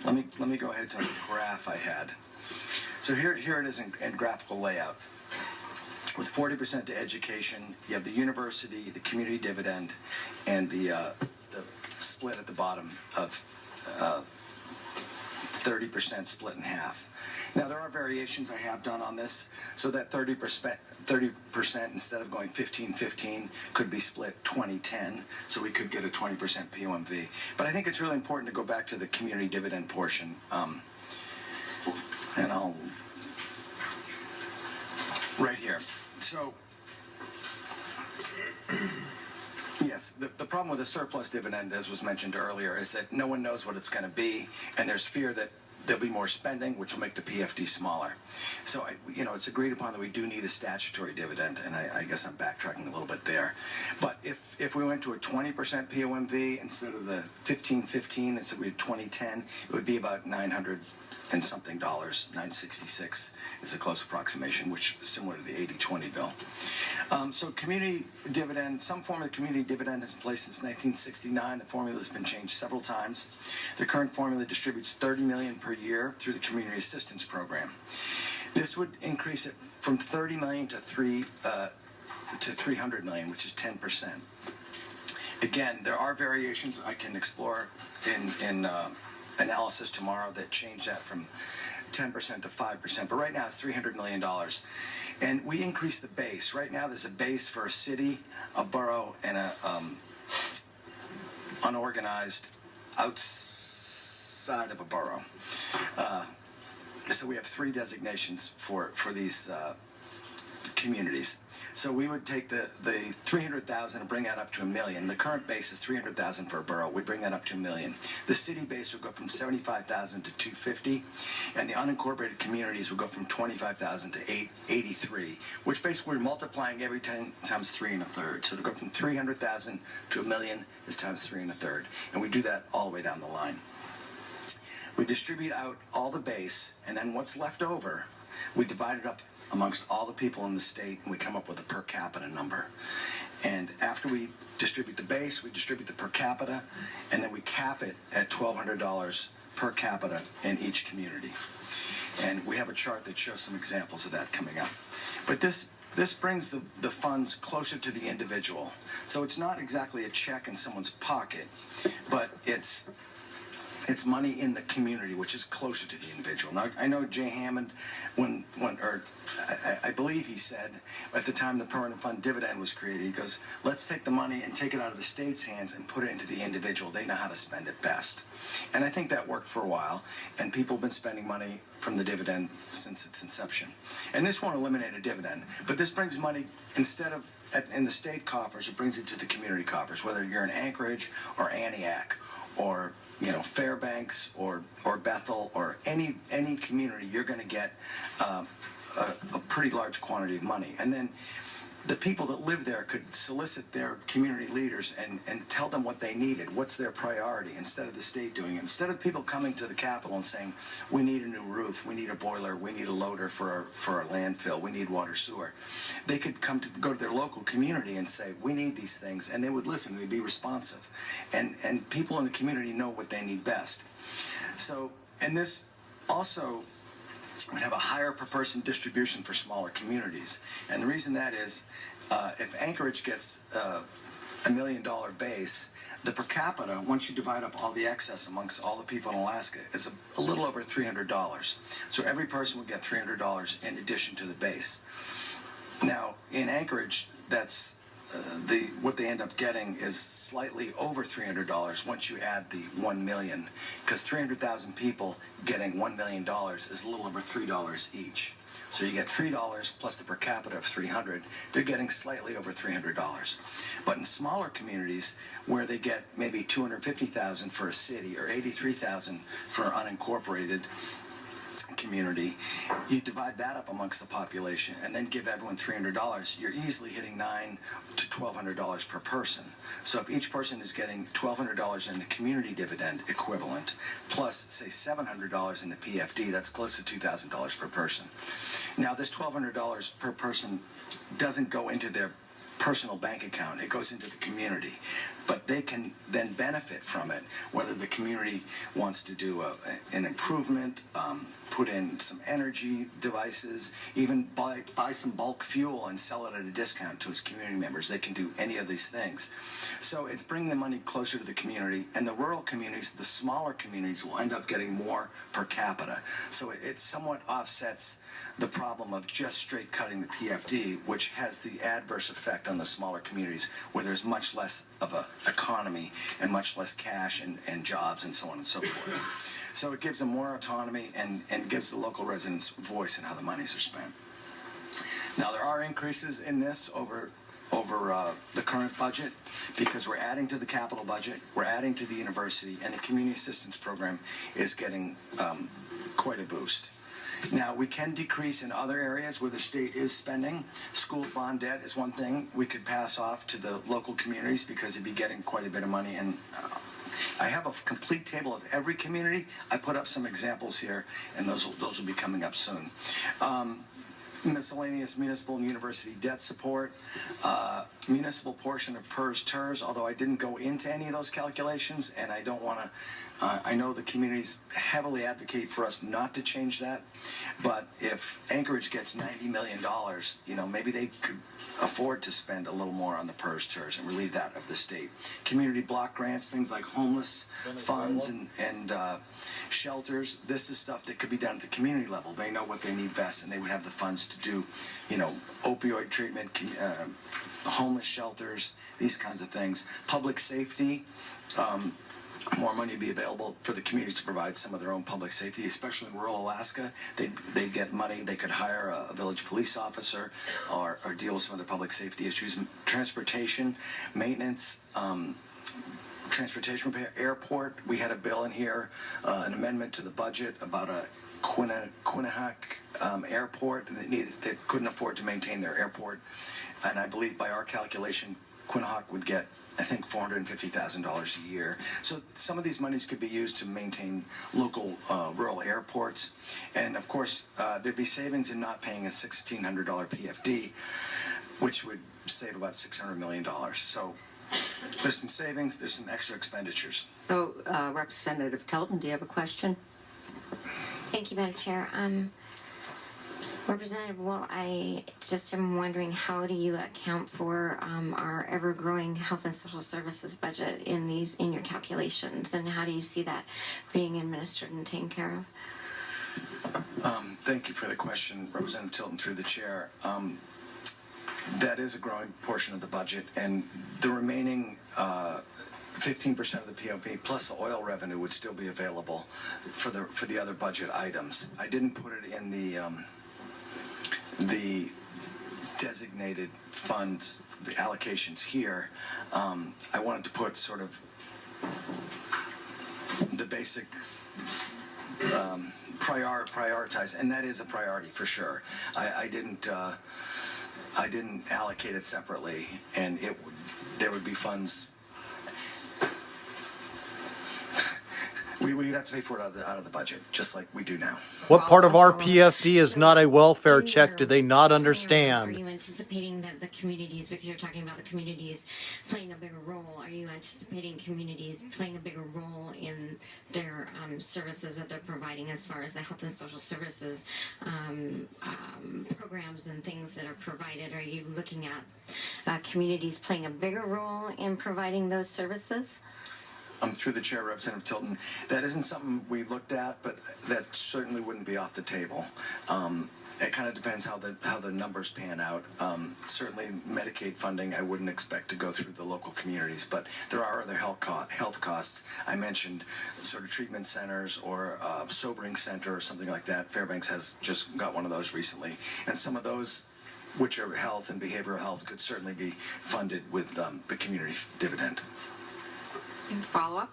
Let me go ahead to the graph I had. So here it is in graphical layout. With 40% to education, you have the university, the community dividend, and the split at the bottom of 30% split in half. Now, there are variations I have done on this, so that 30% instead of going 15-15 could be split 20-10, so we could get a 20% POMV. But I think it's really important to go back to the community dividend portion, and I'll right here. So, yes, the problem with the surplus dividend, as was mentioned earlier, is that no one knows what it's going to be, and there's fear that there'll be more spending, which will make the PFD smaller. So, it's agreed upon that we do need a statutory dividend, and I guess I'm backtracking a little bit there. But if we went to a 20% POMV instead of the 1515, instead we had 2010, it would be about $900 and something, 966 is a close approximation, which is similar to the 80-20 bill. So community dividend, some form of community dividend has been in place since 1969. The formula has been changed several times. The current formula distributes $30 million per year through the Community Assistance Program. This would increase it from $30 million to $300 million, which is 10%. Again, there are variations I can explore in analysis tomorrow that change that from 10% to 5%, but right now it's $300 million. And we increase the base. Right now there's a base for a city, a borough, and a unorganized outside of a borough. So we have 3 designations for these communities. So we would take the 300,000 and bring that up to $1 million. The current base is 300,000 for a borough. We bring that up to $1 million. The city base would go from 75,000 to 250, and the unincorporated communities would go from 25,000 to 83, which basically we're multiplying every time times 3 1/3. So to go from 300,000 to $1 million is times 3 1/3, and we do that all the way down the line. We distribute out all the base, and then what's left over, we divide it up amongst all the people in the state, and we come up with a per capita number. And after we distribute the base, we distribute the per capita, and then we cap it at $1,200 per capita in each community. And we have a chart that shows some examples of that coming up. But this brings the funds closer to the individual. So it's not exactly a check in someone's pocket, but it's money in the community, which is closer to the individual. Now, I know Jay Hammond, I believe he said at the time the permanent fund dividend was created, he goes, let's take the money and take it out of the state's hands and put it into the individual. They know how to spend it best. And I think that worked for a while, and people have been spending money from the dividend since its inception. And this won't eliminate a dividend, but this brings money, instead of in the state coffers, it brings it to the community coffers, whether you're in Anchorage or Antioch or Fairbanks or Bethel or any community, you're going to get a pretty large quantity of money. And then the people that live there could solicit their community leaders and tell them what they needed, what's their priority, instead of the state doing it. Instead of people coming to the Capitol and saying, we need a new roof, we need a boiler, we need a loader for our landfill, we need water sewer. They could go to their local community and say, we need these things, and they would listen, they'd be responsive. And people in the community know what they need best. So, and this also would have a higher per person distribution for smaller communities. And the reason that is, if Anchorage gets $1 million base, the per capita, once you divide up all the excess amongst all the people in Alaska, is a little over $300. So every person would get $300 in addition to the base. Now, in Anchorage, that's what they end up getting is slightly over $300 once you add the 1 million, because 300,000 people getting $1 million is a little over $3 each. So you get $3 plus the per capita of $300. They're getting slightly over $300. But in smaller communities where they get maybe $250,000 for a city or $83,000 for an unincorporated community, you divide that up amongst the population and then give everyone $300, you're easily hitting $900 to $1,200 per person. So if each person is getting $1,200 in the community dividend equivalent, plus say $700 in the PFD, that's close to $2,000 per person. Now this $1,200 per person doesn't go into their personal bank account, it goes into the community. But they can then benefit from it, whether the community wants to do an improvement, put in some energy devices, even buy some bulk fuel and sell it at a discount to its community members. They can do any of these things. So it's bringing the money closer to the community, and the rural communities, the smaller communities, will end up getting more per capita. So it somewhat offsets the problem of just straight cutting the PFD, which has the adverse effect on the smaller communities where there's much less of a economy and much less cash and jobs and so on and so forth. So it gives them more autonomy and gives the local residents voice in how the monies are spent. Now there are increases in this over over the current budget because we're adding to the capital budget, we're adding to the university, and the community assistance program is getting quite a boost. Now, we can decrease in other areas where the state is spending. School bond debt is one thing we could pass off to the local communities because it'd be getting quite a bit of money. And I have a complete table of every community. I put up some examples here, and those will be coming up soon. Miscellaneous municipal and university debt support, municipal portion of PERS TERS, although I didn't go into any of those calculations, and I don't want to, I know the communities heavily advocate for us not to change that, but if Anchorage gets $90 million, maybe they could afford to spend a little more on the PERS TERS and relieve that of the state. Community block grants, things like homeless funds and shelters, this is stuff that could be done at the community level. They know what they need best, and they would have the funds to do, opioid treatment, homeless shelters, these kinds of things. Public safety, more money would be available for the communities to provide some of their own public safety, especially in rural Alaska. They'd get money. They could hire a village police officer or deal with some other public safety issues. Transportation, maintenance, transportation repair, airport. We had a bill in here, an amendment to the budget about a Quinnipiac airport that couldn't afford to maintain their airport. And I believe by our calculation, Quinnipiac would get, I think, $450,000 a year. So some of these monies could be used to maintain local rural airports. And of course, there'd be savings in not paying a $1,600 PFD, which would save about $600 million. So there's some savings, there's some extra expenditures. So, Representative Tilton, do you have a question? Thank you, Madam Chair. Representative Wool, I just am wondering, how do you account for our ever-growing health and social services budget in your calculations, and how do you see that being administered and taken care of? Thank you for the question, Representative Tilton, through the chair. That is a growing portion of the budget, and the remaining 15% of the PFD plus the oil revenue would still be available for the other budget items. I didn't put it in the designated funds, the allocations here. I wanted to put sort of the basic prioritize, and that is a priority for sure. I didn't allocate it separately, and there would be funds. We'd have to pay for it out of the budget, just like we do now. What part of our PFD is not a welfare check? Do they not Are understand? you anticipating that the communities, because you're talking about the communities playing a bigger role, are you anticipating communities playing a bigger role in their services that they're providing as far as the health and social services programs and things that are provided? Are you looking at communities playing a bigger role in providing those services? Through the chair, Representative Tilton, that isn't something we looked at, but that certainly wouldn't be off the table. It kind of depends how the numbers pan out. Certainly, Medicaid funding, I wouldn't expect to go through the local communities, but there are other health costs. I mentioned sort of treatment centers or a sobering center or something like that. Fairbanks has just got one of those recently, and some of those, which are health and behavioral health, could certainly be funded with the community dividend. Follow up?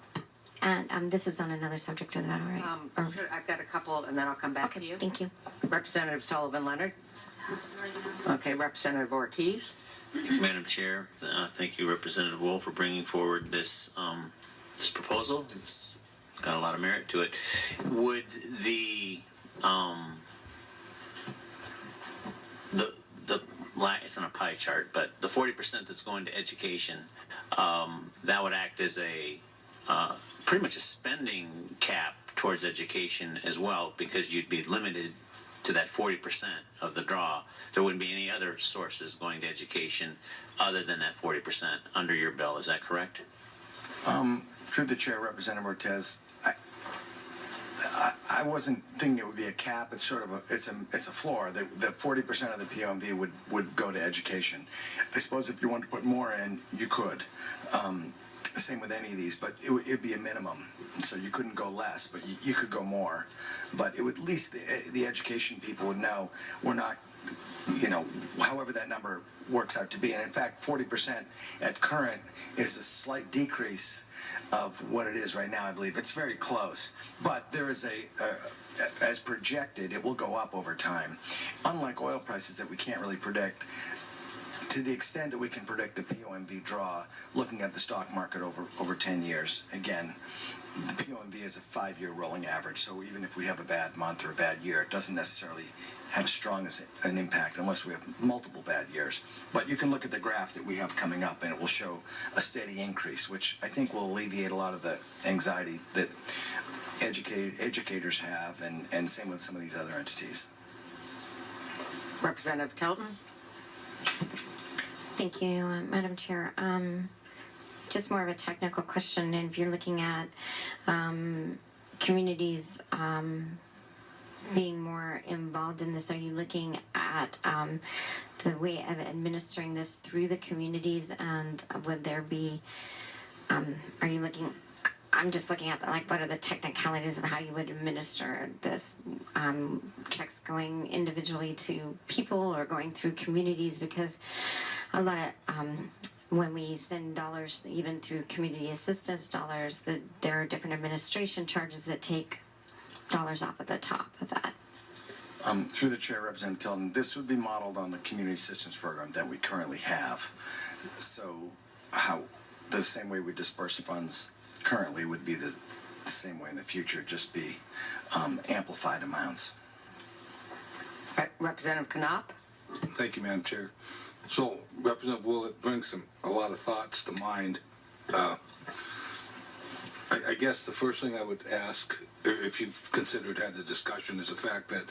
And this is on another subject, is that all right? Sure, I've got a couple, and then I'll come back Okay, to you. thank you. Representative Sullivan Leonard. Okay, Representative Ortiz. Madam Chair, thank you, Representative Wool, for bringing forward this proposal. It's got a lot of merit to it. Would it's on a pie chart, but the 40% that's going to education, that would act as a pretty much a spending cap towards education as well, because you'd be limited to that 40% of the draw. There wouldn't be any other sources going to education other than that 40% under your bill. Is that correct? Through the chair, Representative Ortiz, I wasn't thinking it would be a cap. It's sort of it's a floor. The 40% of the POMV would go to education. I suppose if you wanted to put more in, you could. Same with any of these, but it'd be a minimum. So you couldn't go less, but you could go more. But it would, at least the education people would know we're not however that number works out to be. And in fact, 40% at current is a slight decrease of what it is right now, I believe. It's very close. But there is as projected, it will go up over time. Unlike oil prices that we can't really predict, to the extent that we can predict the POMV draw, looking at the stock market over 10 years, again, the POMV is a 5-year rolling average, so even if we have a bad month or a bad year, it doesn't necessarily have strong as an impact unless we have multiple bad years. But you can look at the graph that we have coming up, and it will show a steady increase, which I think will alleviate a lot of the anxiety that educators have, and same with some of these other entities. Representative Tilton? Thank you, Madam Chair. Just more of a technical question, and if you're looking at communities being more involved in this, are you looking at the way of administering this through the communities, and would there be, are you looking, I'm just looking at what are the technicalities of how you would administer this, checks going individually to people or going through communities, because a lot of when we send dollars, even through community assistance dollars, that there are different administration charges that take dollars off at the top of that. Through the chair, Representative Tilton, this would be modeled on the community assistance program that we currently have. So the same way we disperse funds currently would be the same way in the future, just be amplified amounts. Representative Knopp? Thank you, Madam Chair. So, Representative Wool, it brings a lot of thoughts to mind. I guess the first thing I would ask, if you've considered had the discussion, is the fact that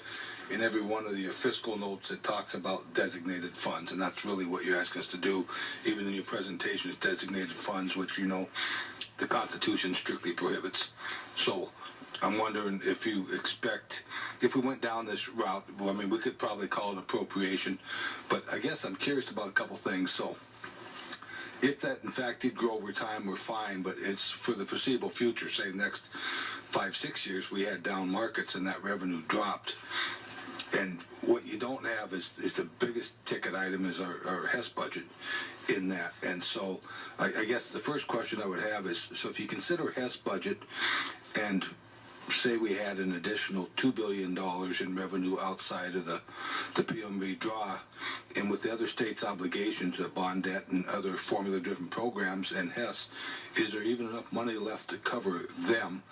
in every one of your fiscal notes it talks about designated funds, and that's really what you ask us to do. Even in your presentation, it's designated funds, which the Constitution strictly prohibits. So I'm wondering if you expect, if we went down this route, we could probably call it appropriation, but I guess I'm curious about a couple things. So if that in fact did grow over time, we're fine, but it's for the foreseeable future, say next 5-6 years, we had down markets and that revenue dropped. And what you don't have is the biggest ticket item is our HES budget in that. And so I guess the first question I would have is, so if you consider HES budget and say we had an additional $2 billion in revenue outside of the POMV draw, and with the other states' obligations of bond debt and other formula-driven programs and HES, is there even enough money left to cover them?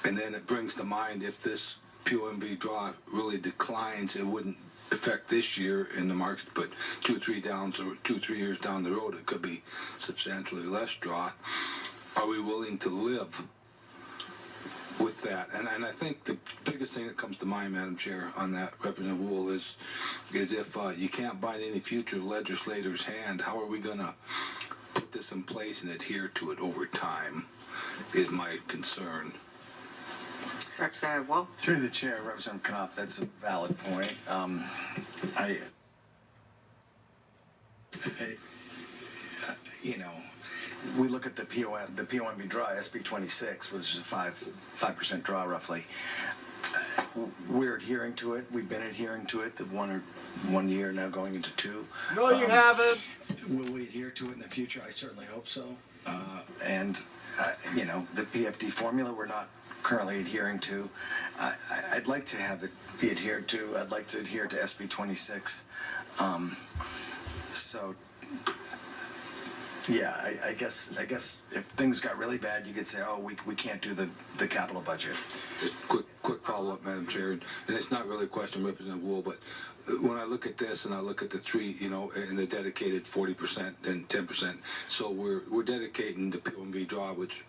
And then it brings to mind, if this POMV draw really declines, it wouldn't affect this year in the market, but 2-3 years down the road, it could be substantially less draw. Are we willing to live with that? And I think the biggest thing that comes to mind, Madam Chair, on that, Representative Wool, is if you can't bind any future legislator's hand, how are we going to put this in place and adhere to it over time, is my concern. Representative Wool? Through the chair, Representative Knopp, that's a valid point. We look at the POMV draw, HB306, which is a 5% draw roughly. We're adhering to it. We've been adhering to it. The 1 year now going into 2. No, you haven't. Will we adhere to it in the future? I certainly hope so. The PFD formula we're not currently adhering to. I'd like to have it be adhered to. I'd like to adhere to HB306. I guess if things got really bad, you could say, oh, we can't do the capital budget. Quick follow-up, Madam Chair, and it's not really a question, Representative Wool, but when I look at this and I look at the three, and the dedicated 40% and 10%, so we're dedicating the POMV draw, which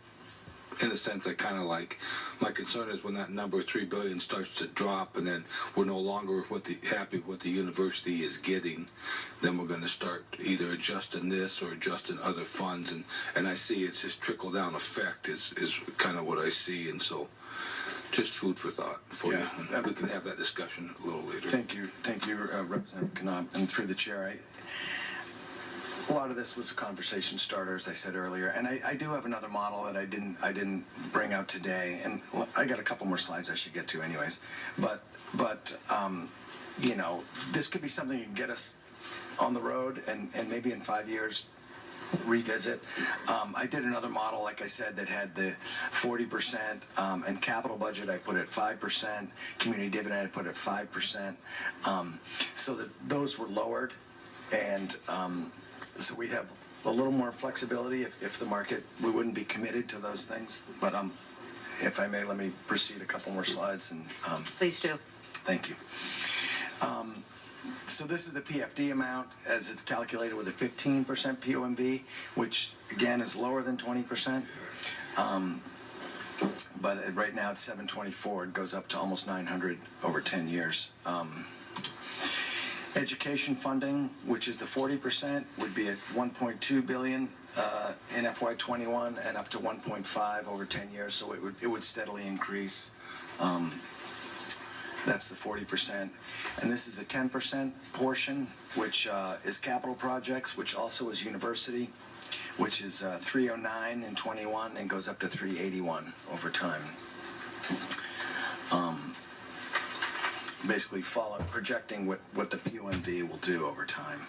in a sense I kind of like. My concern is when that number $3 billion starts to drop, and then we're no longer happy with what the university is getting, then we're going to start either adjusting this or adjusting other funds, and I see it's just trickle down effect is kind of what I see, and so just food for thought for you. We can have that discussion a little later. Thank you, Representative Knopp, and through the chair, a lot of this was a conversation starter, as I said earlier, and I do have another model that I didn't bring out today, and I got a couple more slides I should get to anyways. But this could be something that can get us on the road and maybe in 5 years revisit. I did another model, like I said, that had the 40% and capital budget I put at 5%, community dividend I put at 5%, so that those were lowered, and so we'd have a little more flexibility if the market, we wouldn't be committed to those things. But if I may, let me proceed a couple more slides. And Please do. thank you. So this is the PFD amount as it's calculated with a 15% POMV, which again is lower than 20%. But right now it's 724. It goes up to almost 900 over 10 years. Education funding, which is the 40%, would be at 1.2 billion in FY21 and up to 1.5 over 10 years. So it would steadily increase. That's the 40%. And this is the 10% portion, which is capital projects, which also is university, which is 309 in 21 and goes up to 381 over time. Basically projecting what the POMV will do over time.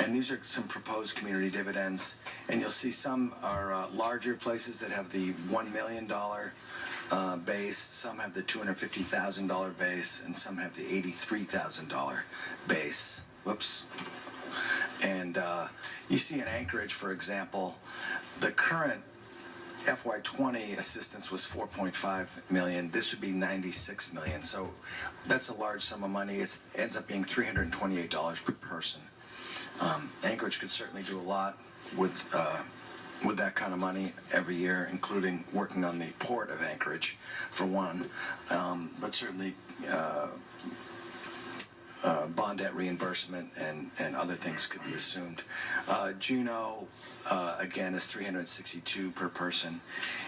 And these are some proposed community dividends. And you'll see some are larger places that have the $1 million base, some have the $250,000 base, and some have the $83,000 base. Whoops. And you see in Anchorage, for example, the current FY20 assistance was 4.5 million. This would be 96 million. So that's a large sum of money. It ends up being $328 per person. Anchorage could certainly do a lot with that kind of money every year, including working on the port of Anchorage, for one, but certainly bond debt reimbursement and other things could be assumed. Juneau, again, is 362 per person.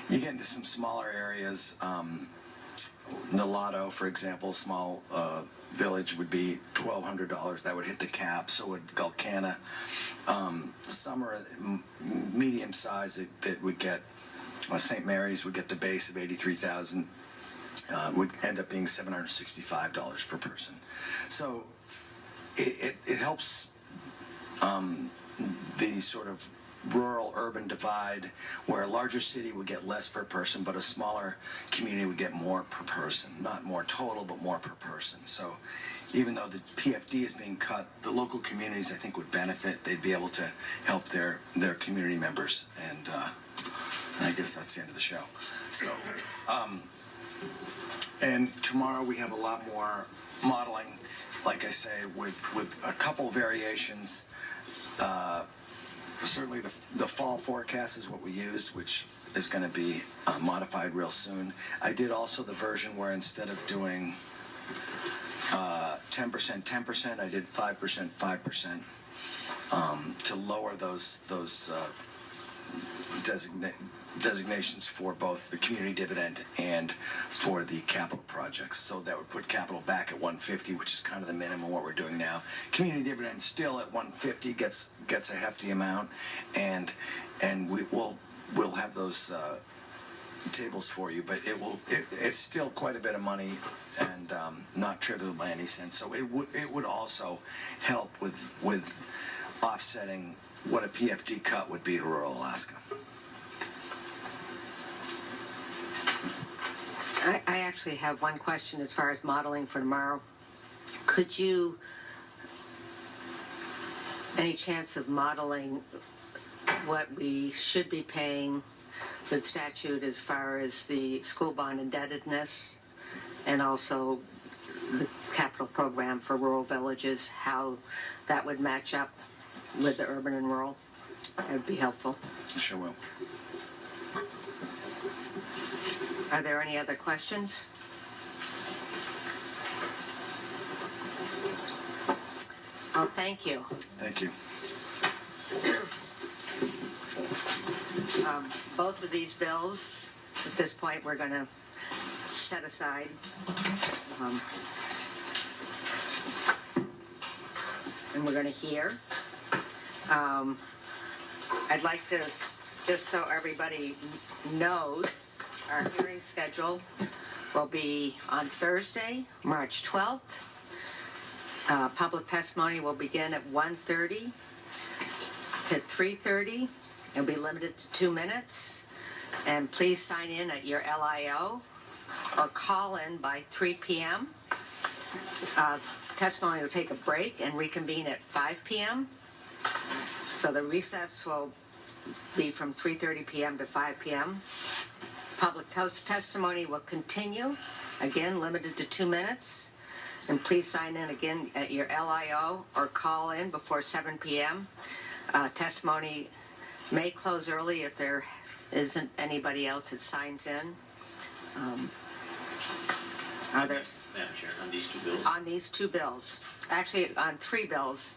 You get into some smaller areas. Nolato, for example, small village would be $1,200. That would hit the cap. So would Gulkana. Some are medium size that would get, St. Mary's would get the base of 83,000. Would end up being $765 per person. So it helps the sort of rural-urban divide, where a larger city would get less per person, but a smaller community would get more per person. Not more total, but more per person. So even though the PFD is being cut, the local communities, I think, would benefit. They'd be able to help their community members. And I guess that's the end of the show. So, and tomorrow we have a lot more modeling, like I say, with a couple variations. Certainly the fall forecast is what we use, which is going to be modified real soon. I did also the version where instead of doing 10%, I did 5%, 5% to lower those designations for both the community dividend and for the capital projects. So that would put capital back at 150, which is kind of the minimum what we're doing now. Community dividend still at 150 gets a hefty amount, and we'll have those tables for you, but it's still quite a bit of money and not trivial by any sense. So it would also help with offsetting what a PFD cut would be to rural Alaska. I actually have one question as far as modeling for tomorrow. Could you, any chance of modeling what we should be paying for the statute as far as the school bond indebtedness and also the capital program for rural villages, how that would match up with the urban and rural? That would be helpful. Sure will. Are there any other questions? Oh, thank you. Thank you. Both of these bills, at this point, we're going to set aside. And we're going to hear. I'd like to, just so everybody knows, our hearing schedule will be on Thursday, March 12th, Public testimony will begin at 1:30 to 3:30. It'll be limited to 2 minutes. And please sign in at your LIO or call in by 3 p.m. Testimony will take a break and reconvene at 5 p.m. So the recess will be from 3:30 p.m. to 5 p.m. Public testimony will continue, again limited to 2 minutes. And please sign in again at your LIO or call in before 7 p.m. Testimony may close early if there isn't anybody else that signs in. Are there? Madam Chair, on these two bills? On these two bills. Actually, on 3 bills.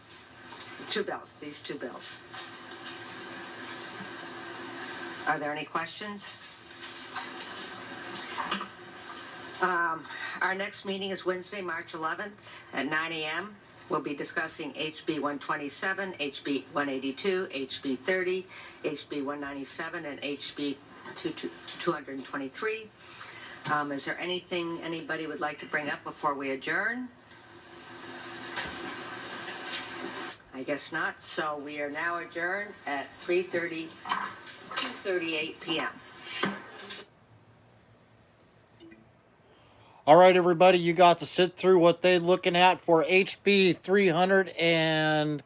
2 bills. These 2 bills. Are there any questions? Our next meeting is Wednesday, March 11th at 9 a.m. We'll be discussing HB 127, HB 182, HB 30, HB 197, and HB 223. Is there anything anybody would like to bring up before we adjourn? I guess not. So we are now adjourned at 2:38 p.m. All right, everybody, you got to sit through what they're looking at for HB300 and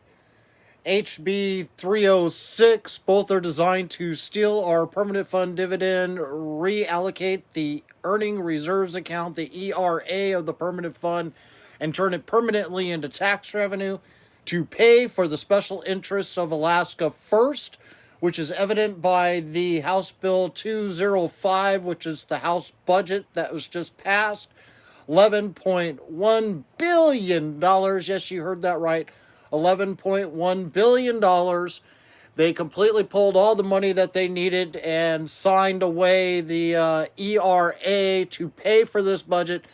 HB306. Both are designed to steal our permanent fund dividend, reallocate the earning reserves account, the ERA of the permanent fund, and turn it permanently into tax revenue to pay for the special interests of Alaska first, which is evident by the House Bill 205, which is the House budget that was just passed. $11.1 billion. Yes, you heard that right. $11.1 billion. They completely pulled all the money that they needed and signed away the ERA to pay for this budget.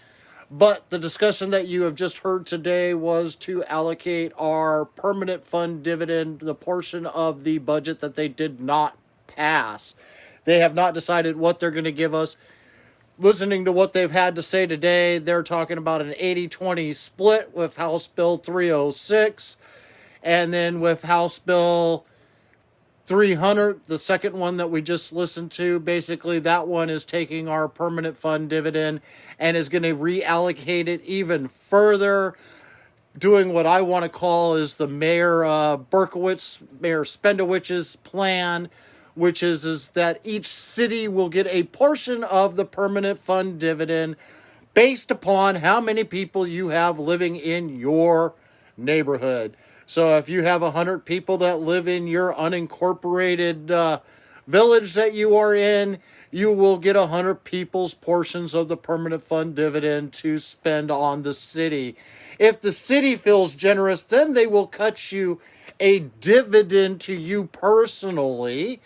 But the discussion that you have just heard today was to allocate our permanent fund dividend, the portion of the budget that they did not pass. They have not decided what they're going to give us. Listening to what they've had to say today, they're talking about an 80-20 split with House Bill 306. And then with House Bill 300, the second one that we just listened to, basically that one is taking our permanent fund dividend and is going to reallocate it even further, doing what I want to call is the Mayor Spendewicz's plan, which is that each city will get a portion of the permanent fund dividend based upon how many people you have living in your neighborhood. So if you have 100 people that live in your unincorporated village that you are in, you will get 100 people's portions of the permanent fund dividend to spend on the city. If the city feels generous, then they will cut you a dividend to you personally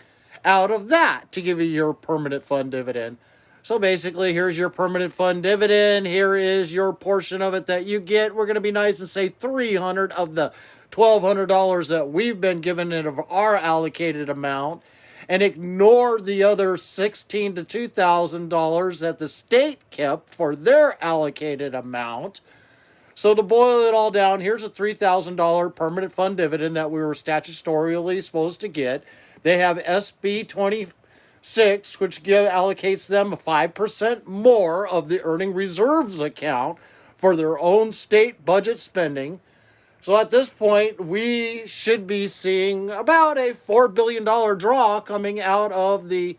out of that to give you your permanent fund dividend. So basically, here's your permanent fund dividend. Here is your portion of it that you get. We're going to be nice and say $300 of the $1,200 that we've been given it of our allocated amount, and ignore the other $1,600 to $2,000 that the state kept for their allocated amount. So to boil it all down, here's a $3,000 permanent fund dividend that we were statutorily supposed to get. They have SB 26, which allocates them 5% more of the earning reserves account for their own state budget spending. So at this point, we should be seeing about a $4 billion draw coming out of the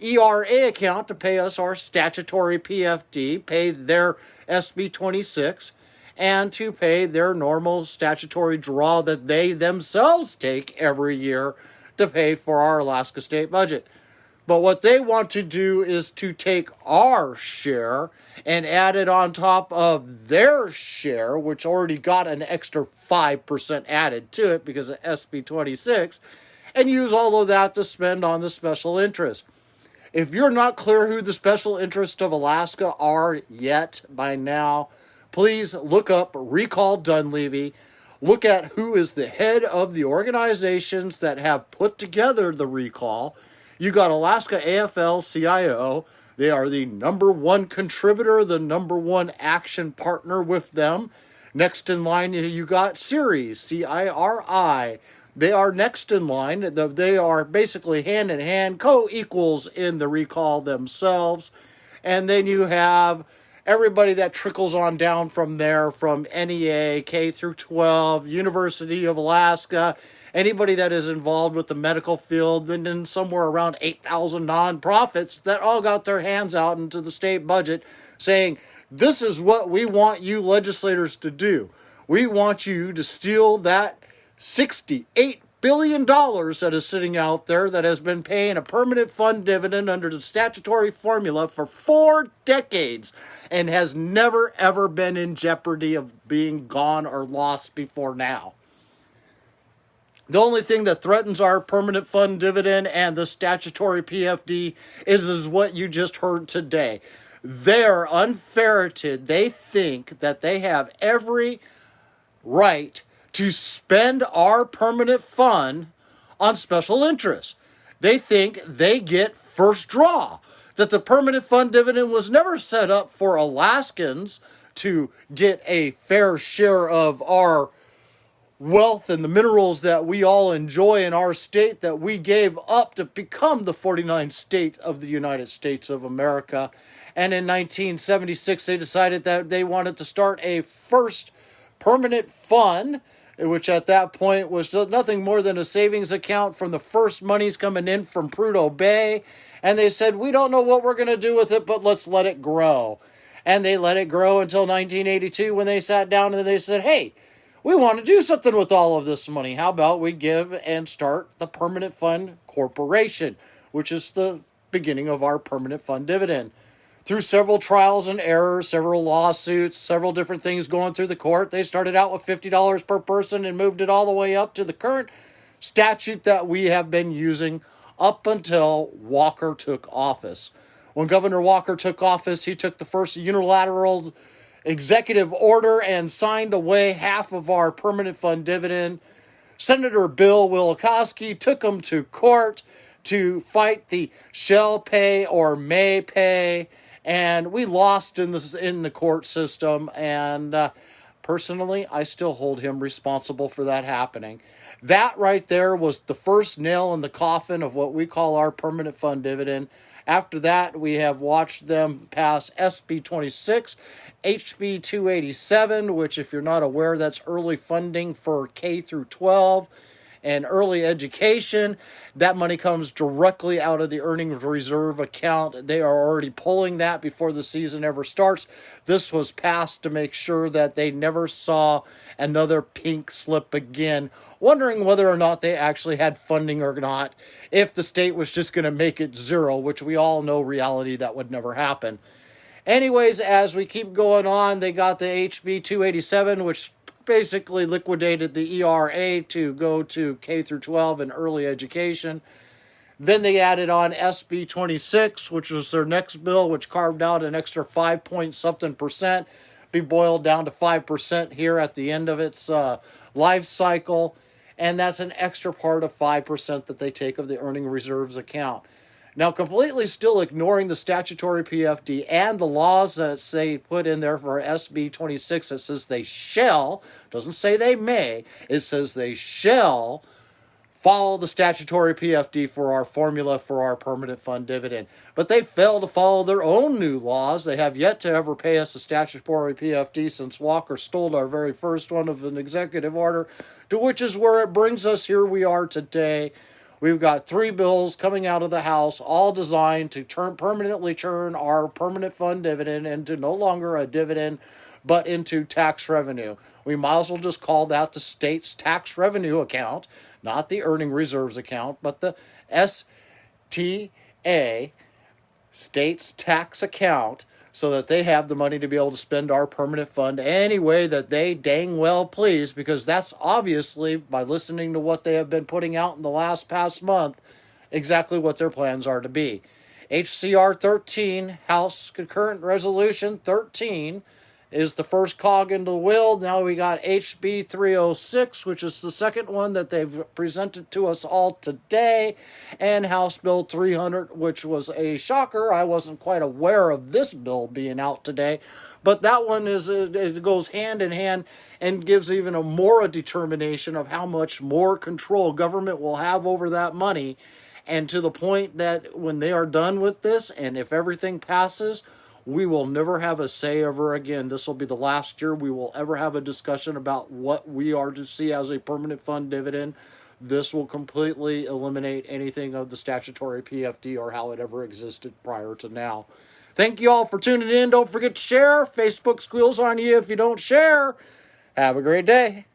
ERA account to pay us our statutory PFD, pay their SB 26, and to pay their normal statutory draw that they themselves take every year to pay for our Alaska state budget. But what they want to do is to take our share and add it on top of their share, which already got an extra 5% added to it because of SB 26, and use all of that to spend on the special interest. If you're not clear who the special interests of Alaska are yet by now, please look up Recall Dunleavy. Look at who is the head of the organizations that have put together the recall. You got Alaska AFL-CIO. They are the #1 contributor, the #1 action partner with them. Next in line, you got Ceres, CIRI. They are next in line. They are basically hand in hand, co-equals in the recall themselves. And then you have everybody that trickles on down from there, from NEA, K through 12, University of Alaska, anybody that is involved with the medical field, and then somewhere around 8,000 nonprofits that all got their hands out into the state budget saying, this is what we want you legislators to do. We want you to steal that $68 billion that is sitting out there that has been paying a permanent fund dividend under the statutory formula for 4 decades and has never ever been in jeopardy of being gone or lost before now. The only thing that threatens our permanent fund dividend and the statutory PFD is what you just heard today. They're unferreted. They think that they have every right to spend our permanent fund on special interests. They think they get first draw, that the permanent fund dividend was never set up for Alaskans to get a fair share of our wealth and the minerals that we all enjoy in our state that we gave up to become the 49th state of the United States of America. And in 1976, they decided that they wanted to start a first permanent fund, which at that point was nothing more than a savings account from the first monies coming in from Prudhoe Bay. And they said, we don't know what we're going to do with it, but let's let it grow. And they let it grow until 1982 when they sat down and they said, hey, we want to do something with all of this money. How about we give and start the Permanent Fund Corporation, which is the beginning of our permanent fund dividend. Through several trials and errors, several lawsuits, several different things going through the court, they started out with $50 per person and moved it all the way up to the current statute that we have been using up until Walker took office. When Governor Walker took office, he took the first unilateral executive order and signed away half of our permanent fund dividend. Senator Bill Wielkowski took him to court to fight the shall pay or may pay, and we lost in the court system, and personally, I still hold him responsible for that happening. That right there was the first nail in the coffin of what we call our permanent fund dividend. After that, we have watched them pass HB306, HB307, which, if you're not aware, that's early funding for K through 12 and early education. That money comes directly out of the earnings reserve account. They are already pulling that before the season ever starts. This was passed to make sure that they never saw another pink slip again, wondering whether or not they actually had funding or not, if the state was just going to make it zero, which we all know reality that would never happen. Anyways, as we keep going on, they got the HB307, which basically liquidated the ERA to go to K through 12 and early education. Then they added on HB306, which was their next bill, which carved out an extra 5-point-something%, be boiled down to 5% here at the end of its life cycle. And that's an extra part of 5% that they take of the earning reserves account. Now, completely still ignoring the statutory PFD and the laws that say put in there for HB306, it says they shall, doesn't say they may, it says they shall follow the statutory PFD for our formula for our permanent fund dividend. But they fail to follow their own new laws. They have yet to ever pay us a statutory PFD since Walker stole our very first one of an executive order, to which is where it brings us here we are today. We've got 3 bills coming out of the House, all designed to permanently turn our permanent fund dividend into no longer a dividend, but into tax revenue. We might as well just call that the state's tax revenue account, not the earning reserves account, but the STA, state's tax account, so that they have the money to be able to spend our permanent fund any way that they dang well please, because that's obviously, by listening to what they have been putting out in the past month, exactly what their plans are to be. HCR13, House Concurrent Resolution 13, is the first cog in the wheel. Now we got HB306, which is the second one that they've presented to us all today, and House Bill 300, which was a shocker. I wasn't quite aware of this bill being out today, but that one it goes hand in hand and gives even a determination of how much more control government will have over that money, and to the point that when they are done with this, and if everything passes, we will never have a say ever again. This will be the last year we will ever have a discussion about what we are to see as a permanent fund dividend. This will completely eliminate anything of the statutory PFD or how it ever existed prior to now. Thank you all for tuning in. Don't forget to share. Facebook squeals on you if you don't share. Have a great day.